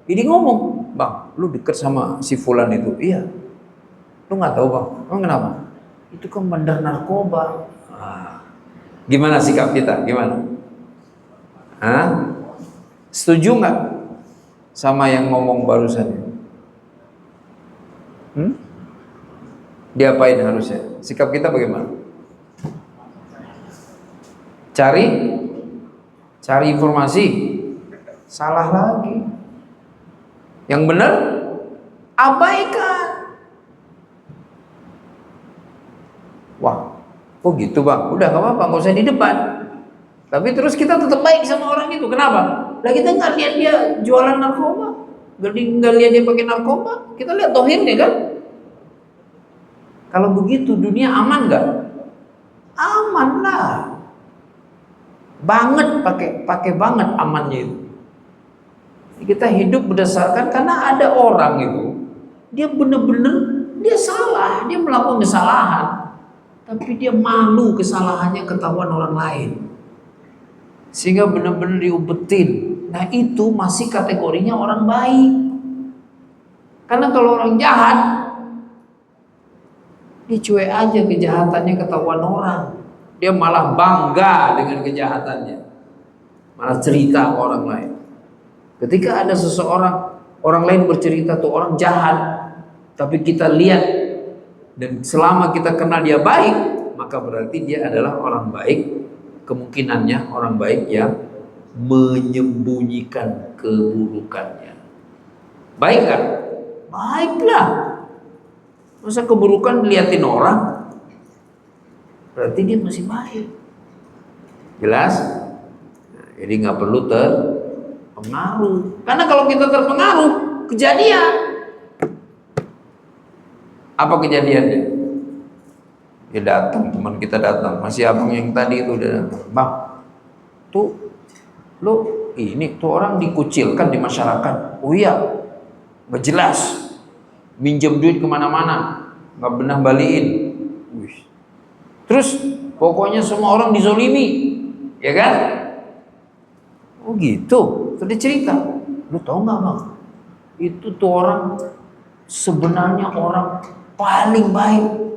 Jadi ngomong, "Bang, lu deket sama si fulan itu?" "Iya." "Lu nggak tahu Bang?" "Emang kenapa?" "Itu kan bandar narkoba." Gimana sikap kita? Gimana? Setuju nggak sama yang ngomong barusan? Diapain harusnya? Sikap kita bagaimana? Cari informasi. Salah lagi. Yang benar abaikan. Wah, oh gitu Bang, udah gak apa-apa, gak usah di depan. Tapi terus kita tetap baik sama orang itu. Kenapa? Lah kita nggak lihat dia jualan narkoba, nggak lihat dia pakai narkoba. Kita lihat dohirnya kan. Kalau begitu dunia aman nggak? Aman lah. banget, pakai banget amannya itu. Kita hidup berdasarkan karena ada orang itu dia benar-benar dia salah, dia melakukan kesalahan, tapi dia malu kesalahannya ketahuan orang lain, sehingga benar-benar diumpetin. Nah itu masih kategorinya orang baik. Karena kalau orang jahat, dia cuek aja kejahatannya ketahuan orang, dia malah bangga dengan kejahatannya, malah cerita ke orang lain. Ketika ada seseorang, orang lain bercerita tuh orang jahat, tapi kita lihat dan selama kita kenal dia baik, maka berarti dia adalah orang baik. Kemungkinannya orang baik yang menyembunyikan keburukannya. Baik kan? Baiklah. Masa keburukan dilihatin orang? Berarti dia masih baik. Jelas? Nah, jadi nggak perlu terpengaruh. Karena kalau kita terpengaruh, kejadian. Apa kejadiannya? Dia datang, teman kita datang, masih abang yang tadi itu udah datang. Bang, tuh lo ini tuh orang dikucilkan di masyarakat. Oh iya, nggak jelas, minjem duit kemana-mana, nggak pernah balikin. Terus pokoknya semua orang dizolimi, ya kan? Oh gitu. Terus dia cerita, lu tau nggak bang? Itu tuh orang sebenarnya orang paling baik.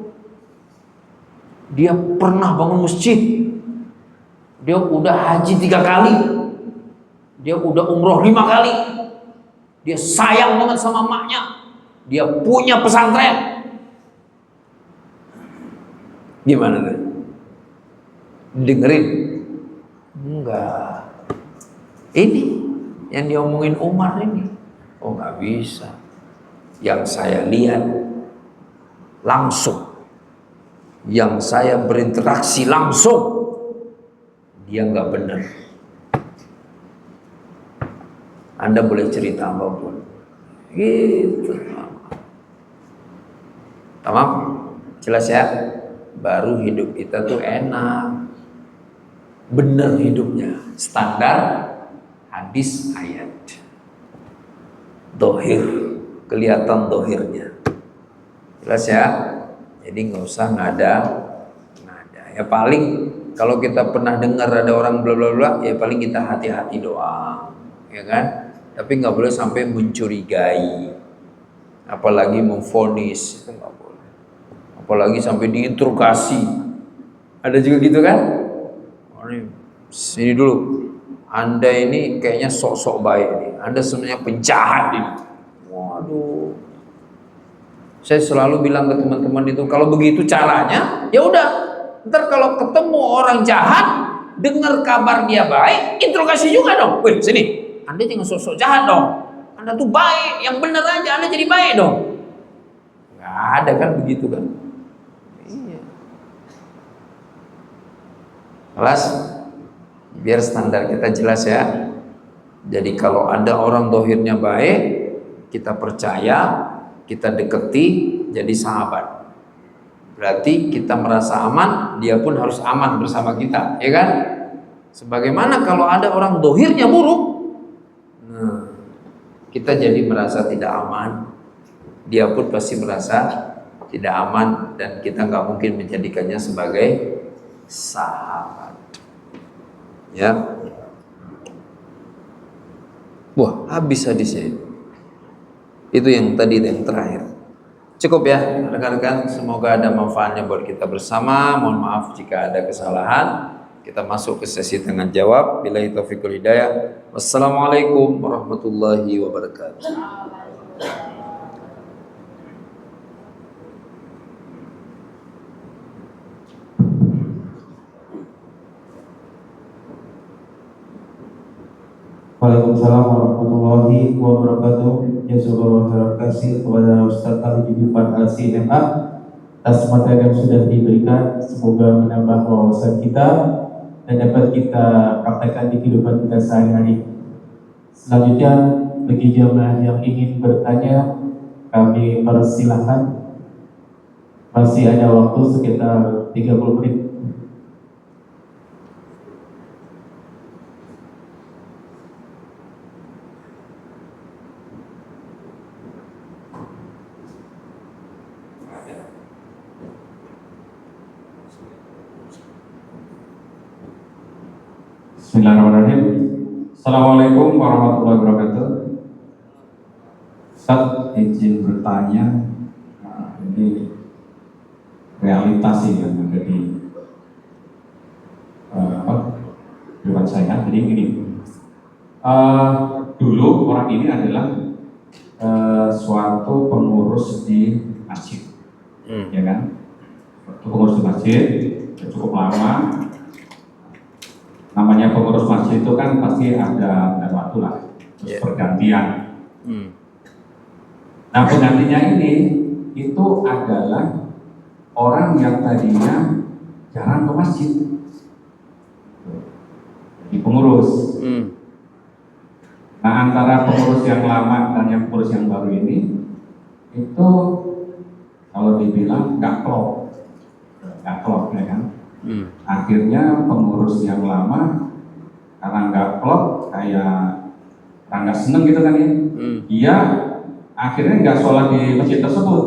Dia pernah bangun masjid. Dia udah haji 3 kali. Dia udah umroh 5 kali. Dia sayang banget sama emaknya. Dia punya pesantren. Gimana tuh? Dengerin? Enggak. Ini yang diomongin Umar ini. Oh nggak bisa. Yang saya lihat langsung, yang saya berinteraksi langsung, dia nggak benar. Anda boleh cerita apapun. Gitu. Tamam? Jelas ya? Baru hidup kita tuh enak. Bener hidupnya. Standar hadis ayat. Dohir. Kelihatan dohirnya. Jelas ya? Jadi nggak usah ngada. Ya paling kalau kita pernah dengar ada orang bla bla bla, ya paling kita hati-hati doang. Ya kan? Tapi nggak boleh sampai mencurigai, apalagi memvonis, itu nggak boleh. Apalagi sampai diinterogasi, ada juga gitu kan? Sini dulu, Anda ini kayaknya sok-sok baik nih, Anda sebenarnya penjahat ini. Waduh, saya selalu bilang ke teman-teman itu, kalau begitu caranya, ya udah, ntar kalau ketemu orang jahat, dengar kabar dia baik, interogasi juga dong. Wih, sini. Anda jangan sosok jahat dong. Anda tuh baik, yang benar aja Anda jadi baik dong. Nggak ada kan begitu kan? Iya. Kelas, biar standar kita jelas ya. Jadi kalau ada orang dohirnya baik, kita percaya, kita deketi, jadi sahabat. Berarti kita merasa aman, dia pun harus aman bersama kita, ya kan? Sebagaimana kalau ada orang dohirnya buruk, kita jadi merasa tidak aman, dia pun pasti merasa tidak aman, dan kita nggak mungkin menjadikannya sebagai sahabat. Ya, wah habis hadisnya. Itu yang tadi, yang terakhir. Cukup ya rekan-rekan, semoga ada manfaatnya buat kita bersama. Mohon maaf jika ada kesalahan. Kita masuk ke sesi tanya jawab. Billahi taufiq wal hidayah. Wassalamualaikum warahmatullahi wabarakatuh. Waalaikumsalam warahmatullahi wabarakatuh. Jazakallahu khairan kasih kepada Ustaz Ali Jufan LCMA atas materi yang sudah diberikan. Semoga menambah wawasan kita dan dapat kita praktekkan di kehidupan kita sehari-hari. Selanjutnya, bagi jemaah yang ingin bertanya, kami persilahkan. Masih ada waktu sekitar 30 menit. Bismillahirrahmanirrahim. Assalamualaikum warahmatullahi wabarakatuh. Ustaz, izin bertanya, ini realitas sih yang ada di depan saya. Jadi gini, dulu orang ini adalah suatu pengurus di masjid, ya kan? Suatu pengurus di masjid cukup lama. Namanya pengurus masjid itu kan pasti ada waktu lah, terus pergantian. Nah, penggantinya ini itu adalah orang yang tadinya jarang ke masjid, di pengurus. Nah, antara pengurus yang lama dan yang pengurus yang baru ini itu kalau dibilang nggak klop ya kan. Akhirnya pengurus yang lama karena nggak klop, kayak nggak seneng gitu kan ya, dia akhirnya nggak sholat di masjid tersebut,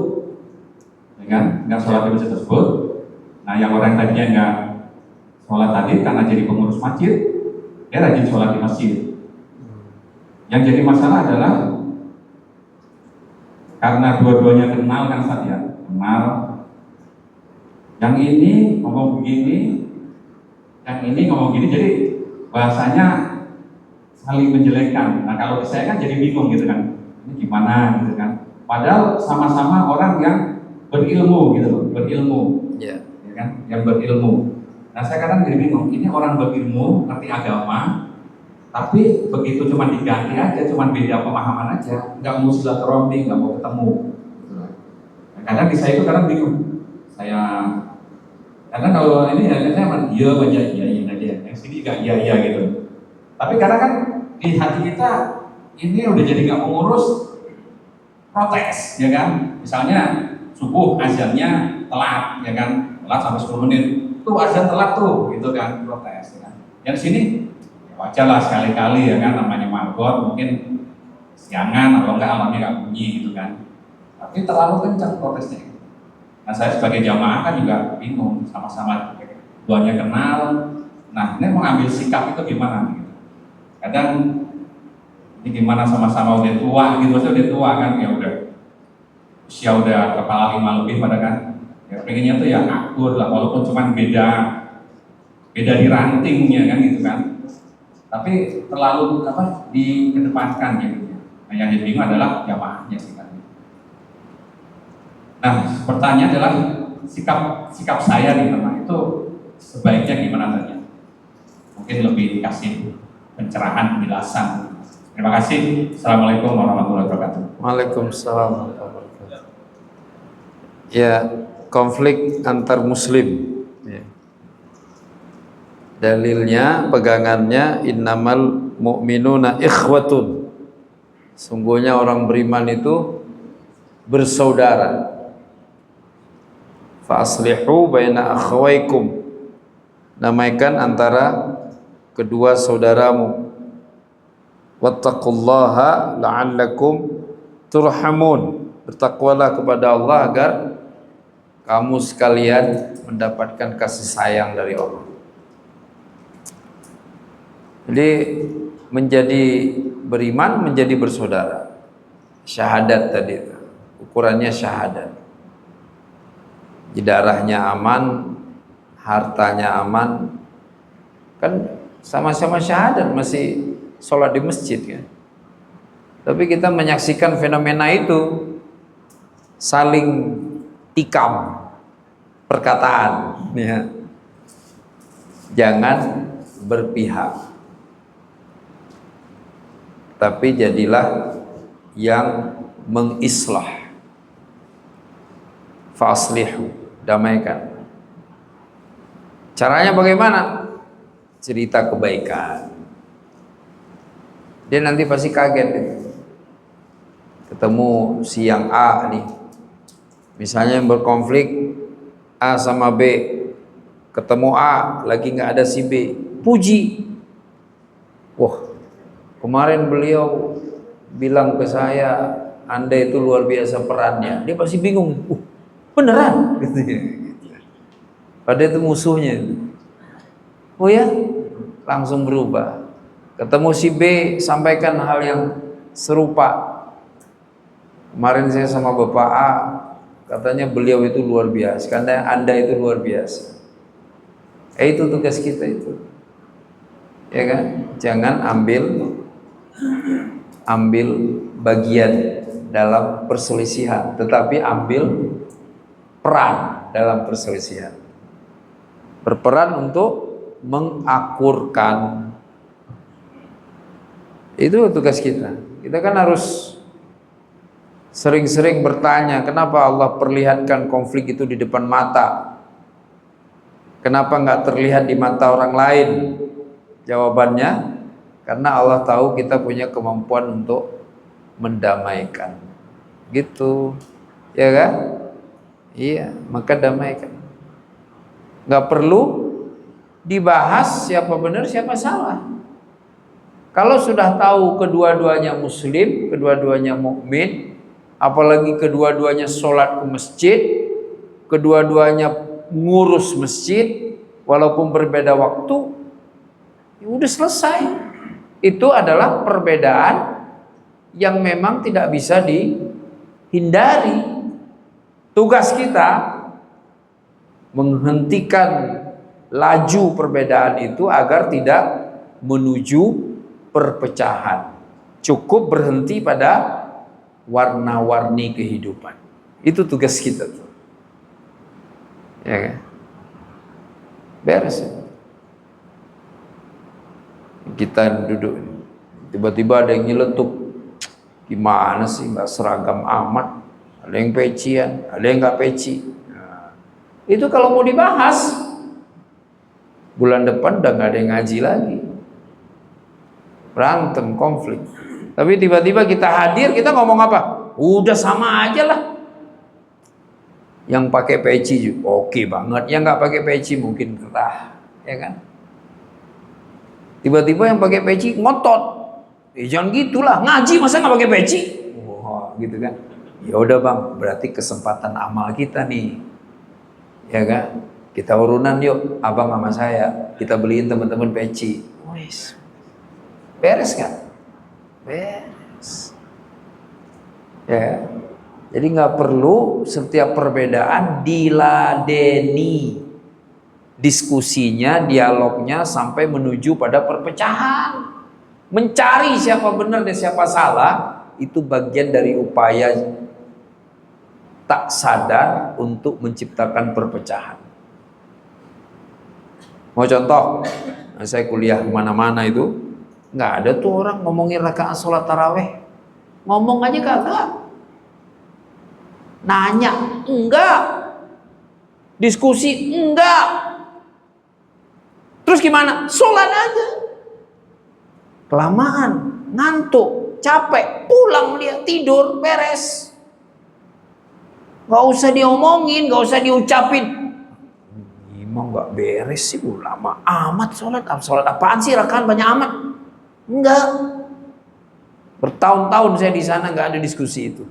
ya kan, nggak sholat di masjid tersebut. Nah, yang orang tadinya nggak sholat tadi karena jadi pengurus masjid, dia rajin sholat di masjid. Yang jadi masalah adalah karena dua-duanya kenal kan Ustaz ya, kenal. Yang ini ngomong begini, yang ini ngomong gini, jadi bahasanya saling menjelekkan. Nah, kalau saya kan jadi bingung gitu kan, ini gimana gitu kan. Padahal sama-sama orang yang berilmu gitu loh, berilmu, ya kan, yang berilmu. Nah, saya kadang jadi bingung, ini orang berilmu, ngerti agama, tapi begitu cuma diganti aja, cuma beda pemahaman aja, nggak mau silaturahmi, nggak mau ketemu. Nah, kadang di saya itu kadang bingung. Karena kalau ini ya saya mah dia aja iyain aja, yang sini nggak iya gitu. Tapi karena kan di hati kita ini udah jadi nggak mengurus, protes, ya kan? Misalnya subuh azannya telat, ya kan? Telat sampai 10 menit, tuh azan telat tuh, gitu kan? Protes, ya kan? Yang sini ya wajar lah sekali-kali, ya kan? Namanya marbot, mungkin siangan atau enggak alamnya nggak bunyi gitu kan? Tapi terlalu kencang protesnya. Nah, saya sebagai jamaah kan juga bingung, sama-sama duanya kenal. Nah, ini mau ambil sikap itu gimana? Gitu. Kadang ini gimana sama-sama udah tua gitu, maksudnya udah tua kan, ya udah usia udah kepala 5 lebih pada kan. Ya pengennya tuh ya akur lah, walaupun cuma beda di rantingnya kan gitu kan. Tapi terlalu dikedepankan gitu. Nah, yang jadi bingung adalah jamaahnya sih kan. Nah, pertanyaan adalah sikap saya nih teman itu sebaiknya gimana saja? Mungkin lebih dikasih pencerahan, penjelasan. Terima kasih. Assalamualaikum warahmatullahi wabarakatuh. Waalaikumsalam warahmatullahi wabarakatuh. Ya, konflik antar muslim. Ya. Dalilnya, pegangannya innamal mu'minuna ikhwatun. Sungguhnya orang beriman itu bersaudara. Fa aslihu baina akhawaikum. Damaikan antara kedua saudaramu. Wattaqullaha la'allakum turhamun. Bertakwalah kepada Allah agar kamu sekalian mendapatkan kasih sayang dari Allah. Jadi menjadi beriman, menjadi bersaudara. Syahadat tadi, ukurannya syahadat. Darahnya aman, hartanya aman, kan sama-sama syahadat, masih sholat di masjid kan. Tapi kita menyaksikan fenomena itu, saling tikam perkataan, ya. Jangan berpihak, tapi jadilah yang mengislah. Faslihu, damaikan. Caranya bagaimana? Cerita kebaikan. Dia nanti pasti kaget deh. Ketemu si yang A nih, misalnya yang berkonflik A sama B, ketemu A lagi nggak ada si B, puji. Wah, kemarin beliau bilang ke saya, Anda itu luar biasa perannya. Dia pasti bingung. Beneran? Gitu. Padahal itu musuhnya. Oh ya? langsung berubah. Ketemu si B, sampaikan hal yang serupa. Kemarin saya sama Bapak A, katanya beliau itu luar biasa, karena Anda itu luar biasa. Itu tugas kita itu, ya kan? Jangan ambil bagian dalam perselisihan, tetapi ambil peran dalam perselisihan. Berperan untuk mengakurkan. Itu tugas kita. Kita kan harus sering-sering bertanya, kenapa Allah perlihatkan konflik itu di depan mata? Kenapa nggak terlihat di mata orang lain? Jawabannya, karena Allah tahu kita punya kemampuan untuk mendamaikan. Gitu, ya kan? Iya, maka damaikan. Nggak perlu dibahas siapa benar siapa salah. Kalau sudah tahu kedua-duanya muslim, kedua-duanya mukmin, apalagi kedua-duanya sholat ke masjid, kedua-duanya ngurus masjid, walaupun berbeda waktu, ya udah selesai. Itu adalah perbedaan yang memang tidak bisa dihindari. Tugas kita menghentikan laju perbedaan itu agar tidak menuju perpecahan. Cukup berhenti pada warna-warni kehidupan. Itu tugas kita tuh. Ya kan? Beres ya? Kita duduk, tiba-tiba ada yang nyeletuk. Gimana sih, nggak seragam amat? Ada yang pecian, ada yang nggak peci. Nah, itu kalau mau dibahas, bulan depan udah nggak ada yang ngaji lagi. Berantem, konflik. Tapi tiba-tiba kita hadir, kita ngomong apa? Udah sama aja lah. Yang pakai peci juga oke banget, yang nggak pakai peci mungkin gerah, ya kan? Tiba-tiba yang pakai peci ngotot, jangan gitulah, ngaji masa nggak pakai peci? Wah, gitu kan? Ya udah bang, berarti kesempatan amal kita nih, ya kan? Kita urunan yuk, abang sama saya, kita beliin teman-teman peci. Wes, beres kan? Beres, ya. Jadi nggak perlu setiap perbedaan diladeni diskusinya, dialognya sampai menuju pada perpecahan. Mencari siapa benar dan siapa salah itu bagian dari upaya tak sadar untuk menciptakan perpecahan. Mau contoh, saya kuliah kemana-mana itu nggak ada tuh orang ngomongin rakaat sholat taraweh, ngomong aja kagak. Nanya, enggak. Diskusi, enggak. Terus gimana? Sholat aja. Kelamaan, ngantuk, capek, pulang dia tidur, beres. Gak usah diomongin, gak usah diucapin. Emang gak beres sih, lama amat sholat. Sholat apaan sih, rakaat banyak amat? Enggak. Bertahun-tahun saya di sana gak ada diskusi itu.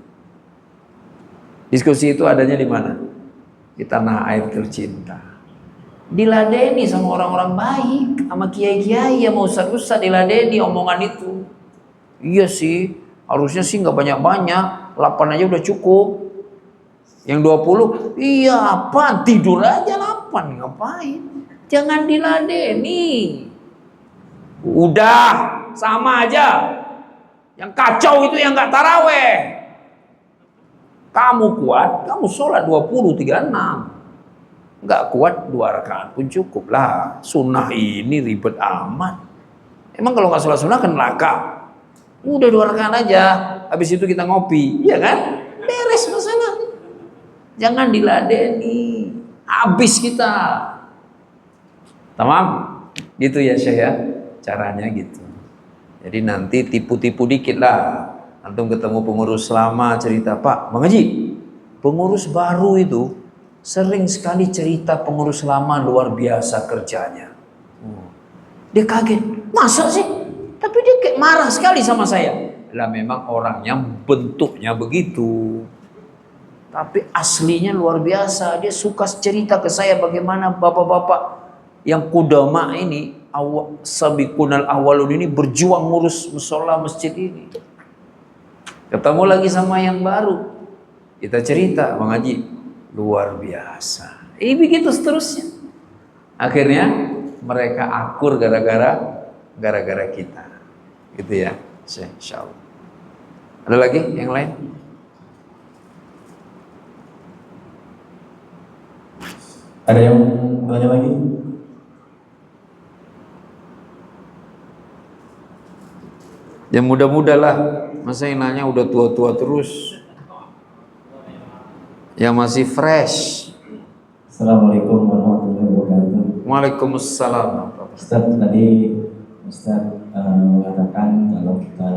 Diskusi itu adanya di mana? Di tanah air tercinta. Diladeni sama orang-orang baik, sama kiai-kiai, sama ustaz-ustaz, diladeni omongan itu. Iya sih, harusnya sih nggak banyak-banyak, 8 aja udah cukup. Yang 20, iya apaan? Tidur aja 8, ngapain? Jangan diladeni. Udah, sama aja. Yang kacau itu yang nggak taraweh. Kamu kuat, kamu sholat 20, 36. Nggak kuat 2 rakaat pun cukup lah. Sunnah ini ribet amat. Emang kalau nggak sholat sunnah kan neraka. Udah 2 rakaat aja. Habis itu kita ngopi, iya kan? Beres masalah. Jangan diladeni. Habis kita. Tamam? Gitu ya Syekh ya. Caranya gitu. Jadi nanti tipu-tipu dikit lah. Antum ketemu pengurus lama cerita, Pak, Bang Haji, pengurus baru itu sering sekali cerita pengurus lama luar biasa kerjanya. Dia kaget, masa sih? Tapi dia kayak marah sekali sama saya. Lah memang orangnya bentuknya begitu. Tapi aslinya luar biasa. Dia suka cerita ke saya bagaimana bapak-bapak yang kudama ini sabiqunal awalun ini berjuang ngurus musola masjid ini. Ketemu lagi sama yang baru. Kita cerita, Bang Haji, luar biasa. Begitu seterusnya. Akhirnya mereka akur gara-gara kita. Gitu ya. Insyaallah. Ada lagi yang lain? Ada yang bertanya lagi? Yang muda-muda lah. Masa yang nanya udah tua-tua terus. Yang masih fresh. Assalamualaikum warahmatullahi wabarakatuh. Waalaikumsalam. Ustaz, tadi Ustaz mengatakan kalau kita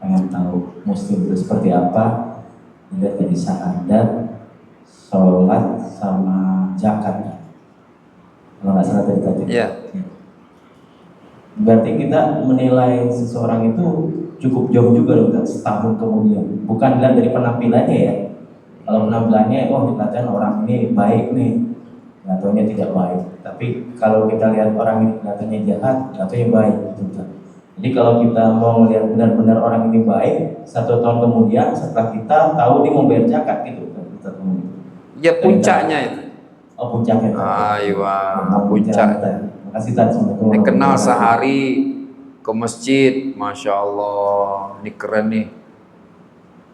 pengen tahu muslim itu seperti apa, dilihat dari syahadat, sholat, sama zakat. Kalau nggak salah tadi. Ya. Berarti kita menilai seseorang itu cukup jauh juga loh, setahun kemudian. Bukan dilihat dari penampilannya ya. Kalau penampilannya, oh kelihatan orang ini baik nih, kelihatannya tidak baik. Tapi kalau kita lihat orang ini kelihatannya jahat, kelihatannya baik. Gitu. Jadi kalau kita mau melihat benar-benar orang ini baik, 1 tahun kemudian setelah kita tahu dia mau bayar zakat gitu. Ya puncaknya itu. Oh puncaknya. Aywa, puncaknya. puncaknya. Terima kasih Tan. Ini kenal sehari ke masjid, Masya Allah, ini keren nih.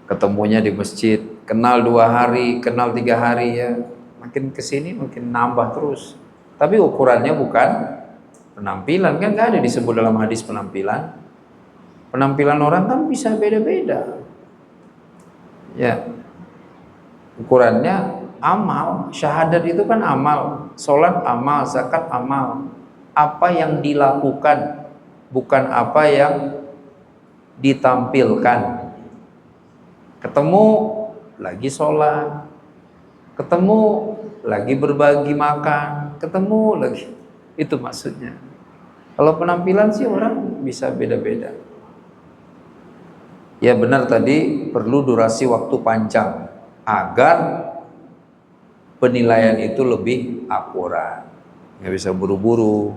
Ketemunya di masjid, kenal 2 hari, kenal 3 hari ya. Makin kesini makin nambah terus. Tapi ukurannya bukan penampilan, kan nggak ada disebut dalam hadis penampilan. Penampilan orang kan bisa beda-beda. Ya, ukurannya amal, syahadat itu kan amal, sholat amal, zakat amal. Apa yang dilakukan, bukan apa yang ditampilkan. Ketemu lagi sholat, ketemu lagi berbagi makan, ketemu lagi, itu maksudnya. Kalau penampilan sih orang bisa beda-beda. Ya benar tadi, perlu durasi waktu panjang agar penilaian itu lebih akurat. Nggak bisa buru-buru,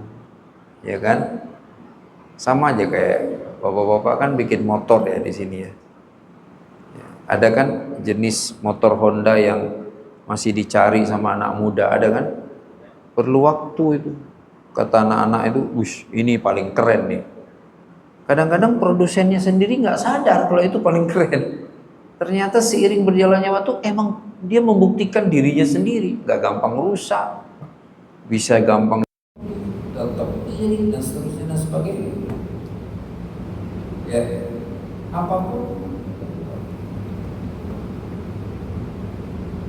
ya kan? Sama aja kayak bapak-bapak kan bikin motor ya di sini ya. Ada kan jenis motor Honda yang masih dicari sama anak muda, ada kan? Perlu waktu itu. Kata anak-anak itu, "Wush, ini paling keren nih." Kadang-kadang produsennya sendiri nggak sadar kalau itu paling keren. Ternyata seiring berjalannya waktu emang dia membuktikan dirinya sendiri, nggak gampang rusak, bisa gampang tetap iring dan seterusnya dan sebagainya. Ya, apapun.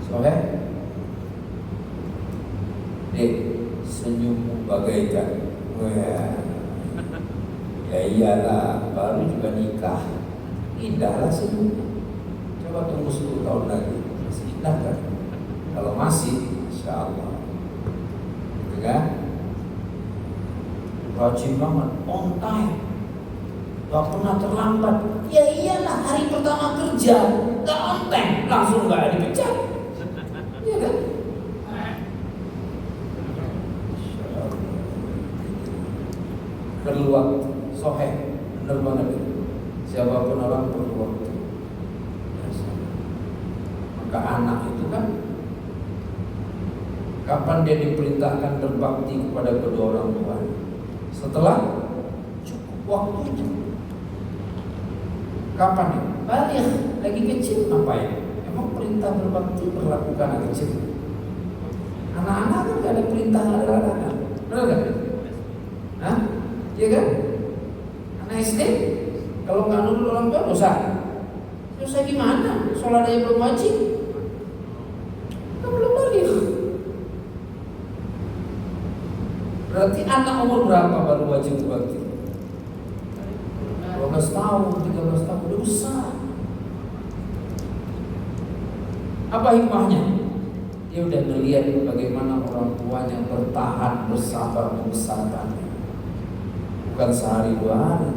Soalnya, senyummu bagaikan, wah, ya iyalah, baru juga nikah, indahlah senyumnya. Coba tunggu 10 tahun lagi, masih indah kan? Kalau masih, insya Allah, gitu kan? Rajin banget, on time, gak pernah terlambat. Ya iyalah, hari pertama kerja, gak on time, langsung gak dipecat. Iya kan? Perlu waktu, soheh, bener banget. Siapapun orang perlu waktu. Maka anak itu kan, kapan dia diperintahkan berbakti kepada kedua orang tua? Setelah cukup waktunya. Kapan ya? Balik lagi kecil ngapain? Emang perintah berbakti berlaku anak kecil? Anak-anak kan gak ada perintah larang-larangan, benar gak? Hah? Iya kan? Anak SD kalau nggak nurut orang tua dosa. Dosa gimana? Sholat aja belum wajib. Kan belum balik. Berarti anak umur berapa baru wajib berbakti? 12 tahun, 13 tahun, udah besar. Apa hikmahnya? Dia udah melihat bagaimana orang tuanya bertahan, bersabar membesarkannya. Bukan sehari 2 hari,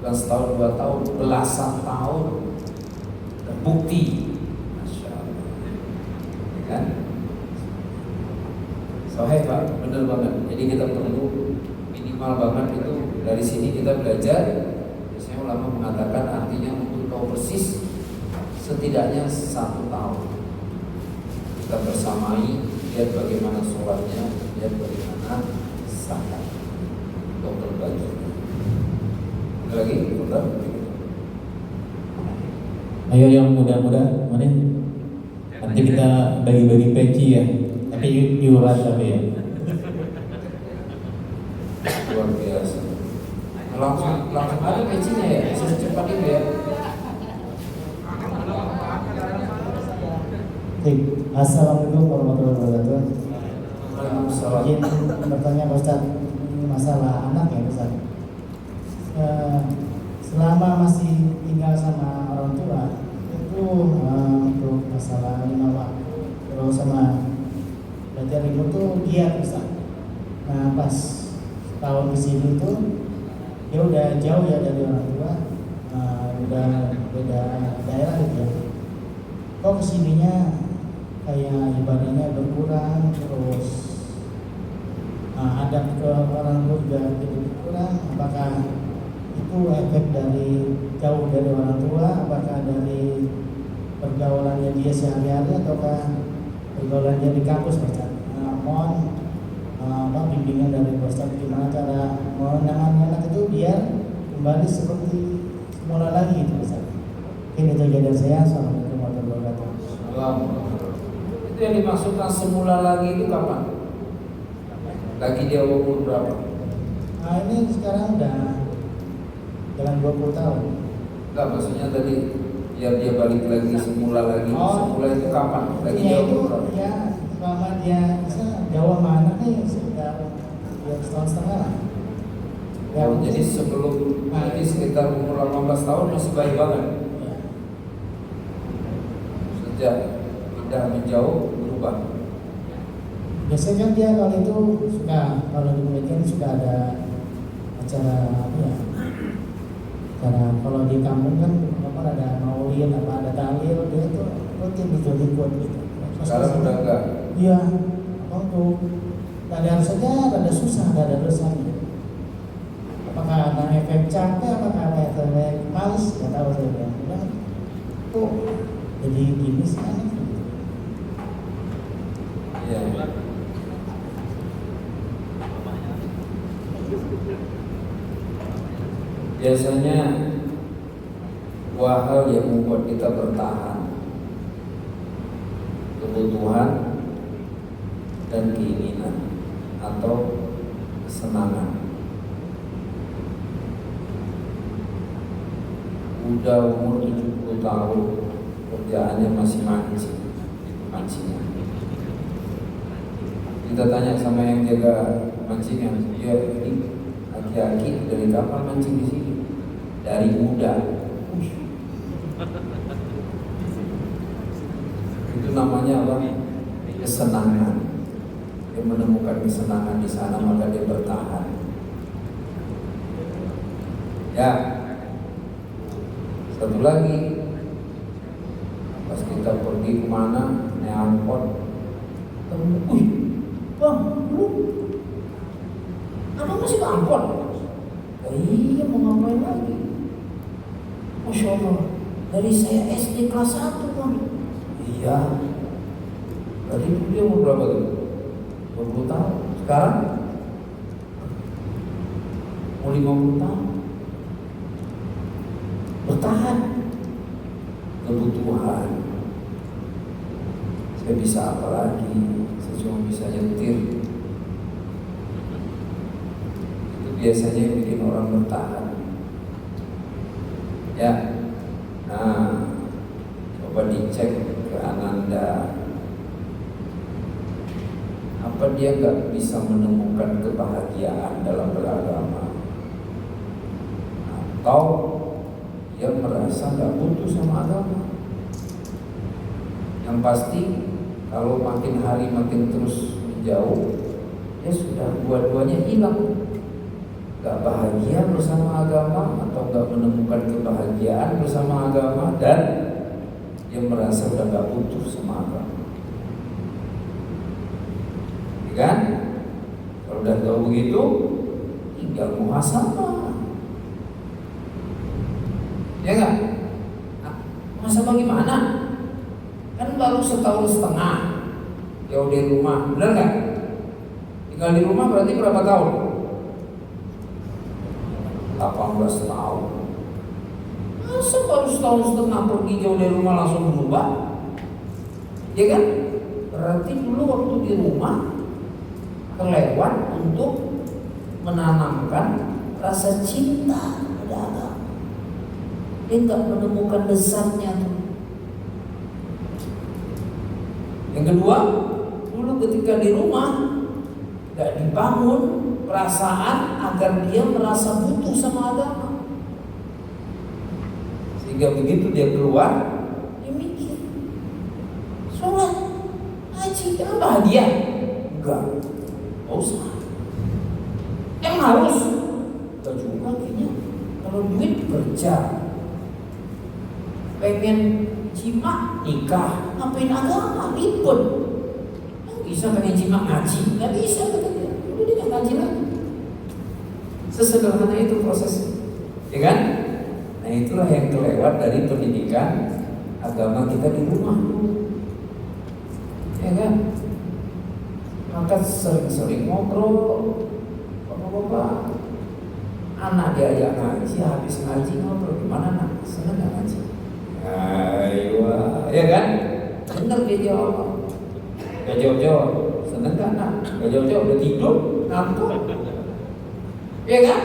bukan setahun 2 tahun, belasan tahun. Terbukti, Masya Allah, ya kan? Sahih Pak, benar banget. Jadi kita perlu minimal banget itu dari sini kita belajar. Biasanya ulama mengatakan artinya untuk tahu persis setidaknya 1 tahun. Kita bersamai, lihat bagaimana sholatnya, lihat bagaimana zakat, untuk berbagi. Lagi, udah. Ayo yang muda-muda, mana? Nanti kita bagi-bagi peci ya. Tapi iuran tapi ya. Luar biasa. Langsung ada pecinya ya, secepat itu ya. Assalamualaikum warahmatullahi wabarakatuh. Waalaikumsalam. Izin bertanya Pak Ustaz, ini masalah anak ya Pak Ustaz. Selama masih tinggal sama orang tua itu untuk masalah 5 waktu terus sama belajar ilmu tuh giat Pak Ustaz. Nah pas tahun di sini tuh dia udah jauh ya dari orang tua, udah beda daerah gitu ya. Kok kesininya kayak ibadahnya berkurang, terus adab ke orang tua juga jadi berkurang. Apakah itu efek dari jauh dari orang tua? Apakah dari pergaulannya dia sehari-hari ataukah pergaulannya di kampus Pak? Mohon bimbingan dari Pak Ustaz gimana cara menangani anak itu biar kembali seperti semula lagi itu Pak. Ini kejadian saya. Assalamualaikum warahmatullahi wabarakatuh. Itu yang dimaksudkan semula lagi itu kapan? Lagi dia umur berapa? Nah ini sekarang udah jalan 20 tahun. Enggak, maksudnya tadi biar dia balik lagi semula lagi. Semula itu kapan? Lagi Ya dia itu umur berapa? ya selama dia bisa jauh sama anaknya sudah 2 tahun setengah lah. Ya, Oh, jadi sebelum nanti sekitar umur 18 tahun masih baik banget. ya. Sejak udah menjauh berubah. Biasanya kan dia kalau itu suka, kalau di penelitian suka ada acara apa ya? Karena kalau di kampung kan apa ada maulid, apa ada tahlil, dia tuh rutin gitu ikut gitu. Sekarang udah enggak. Iya, untuk ada saja ada susah, ada dosanya. Apakah ada efek capek, apakah ada efek males, nggak tahu saya bilang. Tuh jadi gini sih kan? Iya. Biasanya dua hal yang membuat kita bertahan: kebutuhan dan keinginan atau kesenangan. Udah umur 70 tahun, kerjaannya masih mancingan. Kita tanya sama yang jaga mancingan, dia ini aki-aki dari kapan mancing di sini? Dari muda. Itu namanya apa? Kesenangan. Dia menemukan kesenangan di sana, maka dia bertahan. Ya. Satu lagi, pas kita pergi kemana, naik angkot, ketemu, bang, lu, abang masih ke angkot? Iya, mau ngapain lagi? Masya Allah, dari saya SD kelas 1 bang. Iya. Berarti dia umur berapa tuh? 20 tahun. Sekarang mau 50 tahun. Bertahan. Kebutuhan. Saya bisa apa lagi? Saya cuma bisa nyetir. Itu biasanya yang bikin orang bertahan. Ya. Nah, coba dicek ke Ananda. Apa dia nggak bisa menemukan kebahagiaan dalam beragama? Atau dia merasa nggak butuh sama agama? Yang pasti kalau makin hari makin terus menjauh, ya sudah dua-duanya hilang. Gak bahagia bersama agama atau gak menemukan kebahagiaan bersama agama, dan dia merasa udah gak butuh sama agama. Ya kan? Kalau udah tahu begitu, tinggal muhasabah. Ya nggak? Nah, muhasabah gimana? Kan baru setahun setengah jauh dari rumah, benar nggak? Tinggal di rumah berarti berapa tahun? 18 tahun. Masa baru setahun setengah pergi jauh dari rumah langsung berubah? Ya kan? Berarti dulu waktu di rumah kelewat untuk menanamkan rasa cinta pada agama. Dia nggak menemukan lezatnya tuh. Yang kedua, dulu ketika di rumah nggak dibangun perasaan agar dia merasa butuh sama agama. Sehingga begitu dia keluar, dia mikir, sholat, haji, emang bahagia? Enggak, nggak usah. Emang harus? Enggak juga kayaknya. Kalau duit kerja, pengen jima nikah, ngapain agama, ribet. Nggak bisa pengen jima ngaji, nggak bisa katanya. Udah dia nggak ngaji lagi. Sesederhana itu prosesnya, ya kan? Nah itulah yang kelewat dari pendidikan agama kita di rumah, ya kan? Maka sering-sering ngobrol, bapak-bapak, anak diajak ngaji, habis ngaji ngobrol, gimana nak? Senang nggak ngaji? Ayo, ya kan? Bener dia jawab, gak jawab-jawab, seneng gak nak? Gak jawab-jawab, udah tidur, ngantuk, ya kan?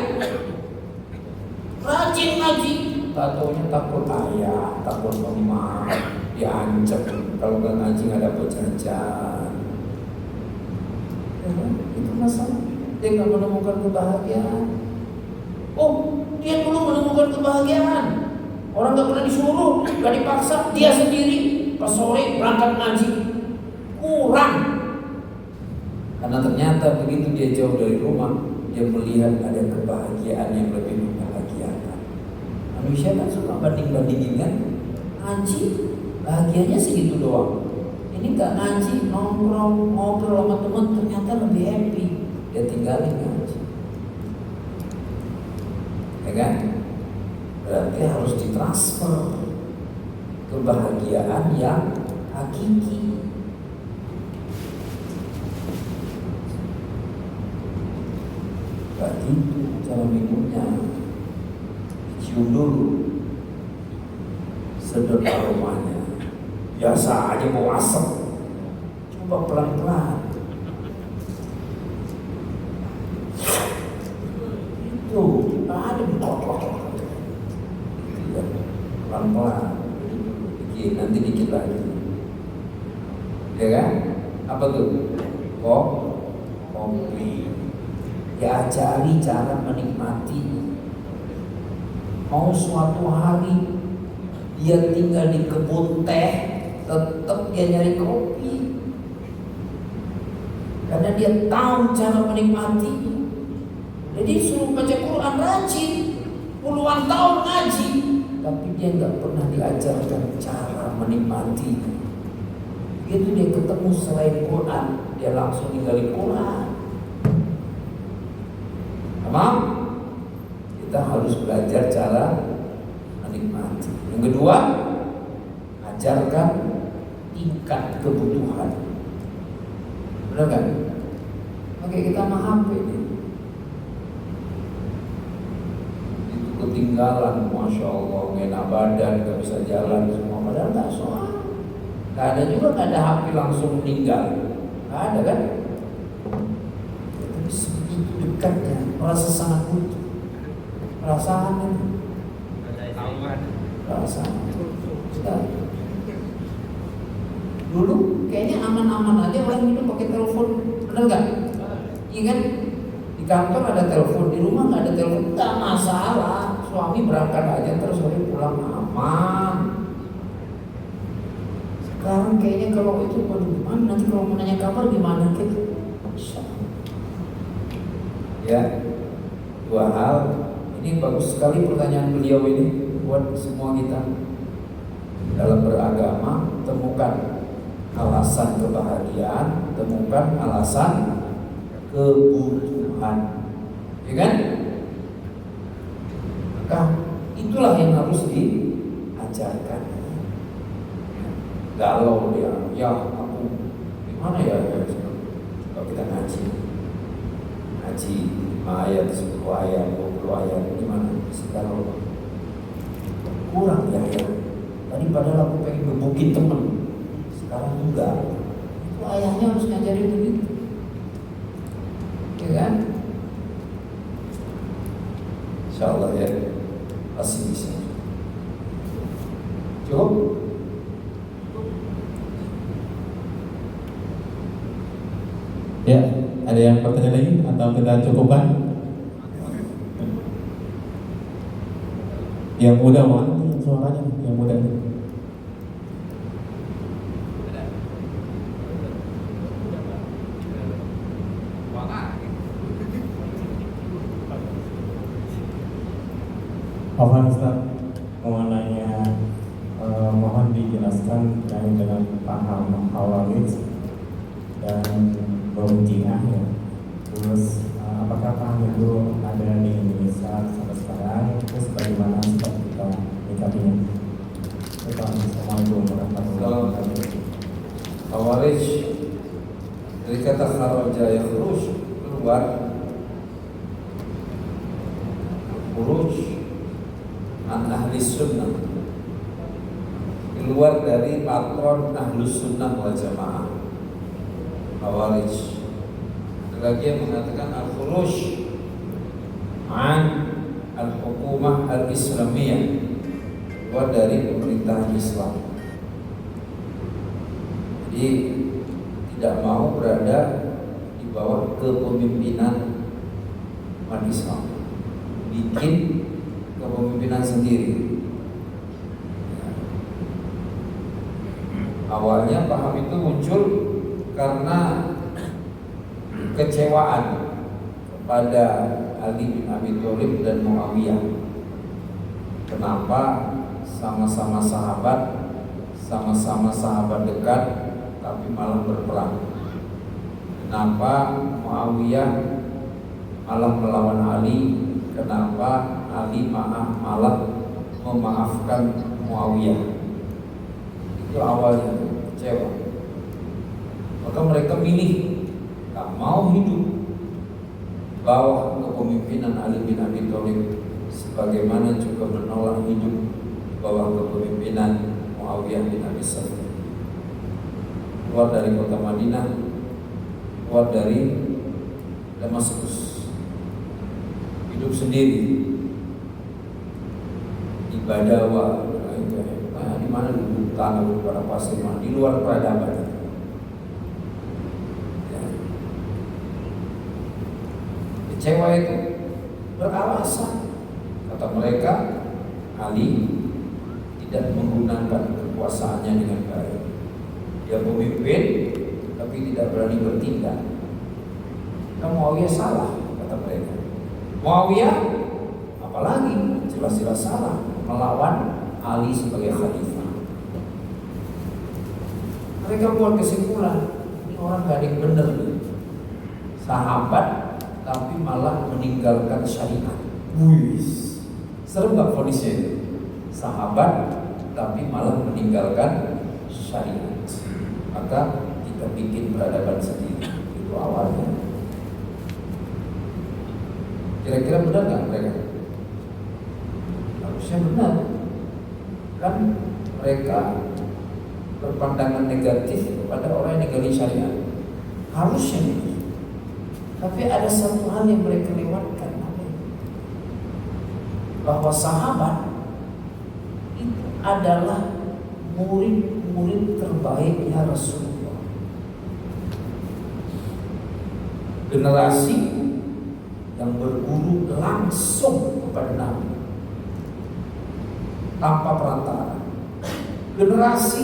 Rajin ngaji, tak taunya takut ayah, takut emak, diancam kalau gak ngaji gak dapet jajan. Ya kan? Itu masalah. Dia gak menemukan kebahagiaan. Oh, dia dulu menemukan kebahagiaan. Orang gak pernah disuruh, gak dipaksa, dia sendiri pas sore berangkat ngaji. Kurang. Karena ternyata begitu dia jauh dari rumah, dia melihat ada kebahagiaan yang lebih membahagiakan. Manusia kan suka banding-bandingin kan. Ngaji, bahagianya segitu doang. Ini gak ngaji, nongkrong, ngobrol sama teman, ternyata lebih happy. Dia tinggalin ngaji, ya kan? Berarti harus ditransfer kebahagiaan yang hakiki. Berarti itu cara minumnya, dicium dulu, sedap aromanya. Biasa aja mau asam, coba pelan-pelan. Itu ada kotor-kotor. Pelan-pelan, dikit, nanti dikit lagi, ya kan? Apa tuh? Kopi. Ya cari cara menikmati. Mau suatu hari dia tinggal di kebun teh, tetap dia nyari kopi, karena dia tahu cara menikmati. Jadi suruh baca Quran rajin, puluhan tahun ngaji, tapi dia nggak pernah diajarkan cara menikmati. Begitu dia ketemu selain Quran, dia langsung ninggalin Quran. Paham? Kita harus belajar cara menikmati. Yang kedua, ajarkan tingkat kebutuhan. Benar kan? Oke, kita sama HP nih. Itu ketinggalan, masya Allah, enak badan, gak bisa jalan semua. Padahal gak soal. Gak ada juga, gak ada HP langsung meninggal. Gak ada kan? Tapi sebegitu dekatnya, merasa sangat butuh. Perasaan ini. Perasaan. Dulu kayaknya aman-aman aja orang hidup pakai telepon, benar nggak? Iya kan? Di kantor ada telepon, di rumah nggak ada telepon, nggak masalah. Suami berangkat aja terus sore pulang aman. Sekarang kayaknya kalau itu, waduh gimana? Nanti kalau mau nanya kabar gimana gitu? Ya, dua hal. Ini bagus sekali pertanyaan beliau ini buat semua kita. Dalam beragama, temukan alasan kebahagiaan, temukan alasan kebutuhan. ya kan? Maka itulah yang harus diajarkan. Galau dia, ya aku gimana ya, kalau kita ngaji 5 ayat, 10 ayat, 20 ayat, gimana? Galau, kurang ya. Tadi padahal aku pengen gebukin temen, sekarang enggak. Itu ayahnya harus ngajarin begitu, ya kan? Insyaallah ya, pasti bisa. Cukup? Ya, ada yang bertanya lagi atau kita cukupkan? Yang muda mana nih suaranya? Yang muda nih. Mohon Ustaz, mau nanya, mohon dijelaskan terkait dengan paham Khawarij dan Murji'ah ya. Terus apakah paham itu ada di Indonesia sampai sekarang? Terus bagaimana sikap kita menyikapinya? Assalamualaikum warahmatullahi wabarakatuh. Khawarij dari kata kharaja yakhruj, keluar. Khuruj an ahli sunnah, keluar dari patron ahlus sunnah wal jamaah. Khawarij lagi yang mengatakan al-khuruj an al-hukumah al-islamiyah, keluar dari pemerintahan Islam. Jadi tidak mau berada di bawah kepemimpinan umat Islam, bikin kepemimpinan sendiri. Awalnya paham itu muncul karena kecewaan kepada Ali bin Abi Thalib dan Muawiyah. Kenapa sama-sama sahabat dekat, tapi malah berperang? Kenapa Muawiyah malah melawan Ali? Kenapa Ali malah memaafkan Muawiyah? Itu awalnya kecewa. Maka mereka milih tak mau hidup bawah kepemimpinan Ali bin Abi Thalib, sebagaimana juga menolak hidup bawah kepemimpinan Muawiyah bin Abi Sufyan. Keluar dari kota Madinah, keluar dari Damaskus, hidup sendiri di Badawa, di mana dulu tanah para pasir, di luar peradaban. Kecewa itu beralasan, kata mereka, Ali tidak menggunakan kekuasaannya dengan baik. Dia pemimpin tapi tidak berani bertindak. Kan Muawiyah salah, kata mereka. Muawiyah apalagi jelas-jelas salah melawan Ali sebagai khalifah. Mereka buat kesimpulan, ini orang gak ada yang benar nih. Sahabat tapi malah meninggalkan syariat. Wih, serem gak fonisnya itu? Sahabat tapi malah meninggalkan syariat. Maka kita bikin peradaban sendiri. Itu awalnya. Kira-kira benar gak mereka? Harusnya benar. Kan mereka berpandangan negatif kepada orang yang ninggalin syariat. Harusnya benar. Tapi ada satu hal yang mereka lewatkan, bahwa sahabat itu adalah murid-murid terbaiknya Rasulullah. Generasi yang berguru langsung kepada Nabi tanpa perantara. Generasi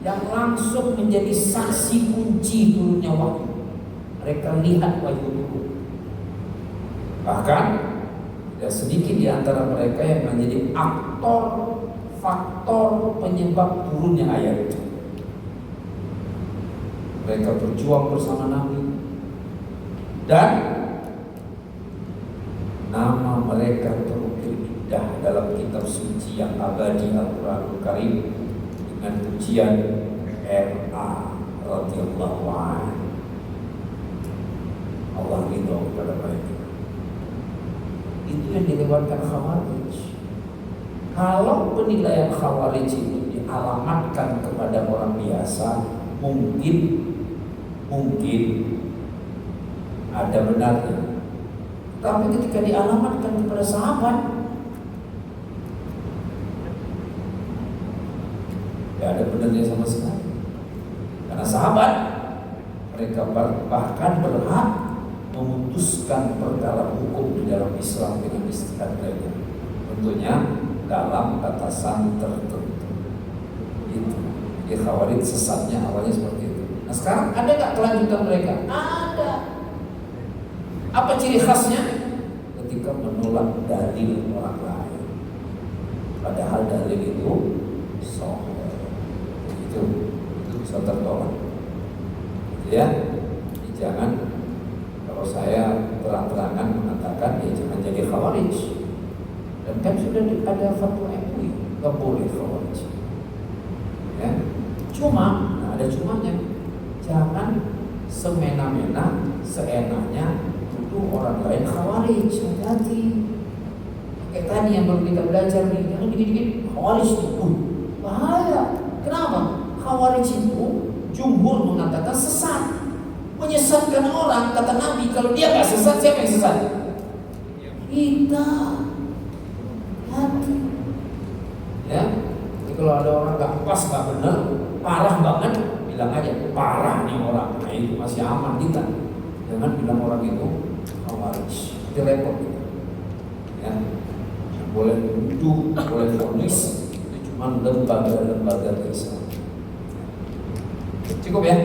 yang langsung menjadi saksi kunci turunnya wahyu. Mereka lihat wahyu dulu. Bahkan tidak sedikit di antara mereka yang menjadi faktor penyebab turunnya ayat itu. Mereka berjuang bersama Nabi dan suci yang abadi Al-Quranul Karim dengan pujian R.A. radhiyallahu anhu. Allah ridho kepada mereka. Itu yang dilewatkan Khawarij. Kalau penilaian Khawarij itu dialamatkan kepada orang biasa, mungkin ada benarnya. Tapi ketika dialamatkan kepada sahabat, tidak ada benarnya sama sekali. Karena sahabat, mereka bahkan berhak memutuskan perkara hukum di dalam Islam dengan ijtihad mereka. Tentunya dalam batasan tertentu. Itu. Jadi Khawarij sesatnya awalnya seperti itu. Nah sekarang ada nggak kelanjutan mereka? Ada. Apa ciri khasnya? Ketika menolak dalil orang lain. Padahal dalil itu sahih. Itu bisa tertolak. Ya, jangan kalau saya terang-terangan mengatakan ya jangan jadi Khawarij. Dan kan sudah ada fatwa MUI nggak boleh Khawarij. Ya, cuma ada cumanya. Jangan semena-mena, seenaknya tuduh orang lain Khawarij. Hati-hati. Kayak tadi yang baru kita belajar nih, jangan dikit-dikit Khawarij itu bahaya. Kenapa? Khawarij itu jumhur mengatakan sesat, menyesatkan orang. Kata Nabi, kalau dia nggak sesat, siapa yang sesat? Kita. Hati. Ya, jadi kalau ada orang nggak pas, nggak benar, parah banget, bilang aja parah nih orang. Nah itu masih aman kita. Jangan bilang orang itu Khawarij, itu repot gitu. Ya, boleh nuduh, boleh vonis, itu cuma lembaga-lembaga Islam. Cukup ya?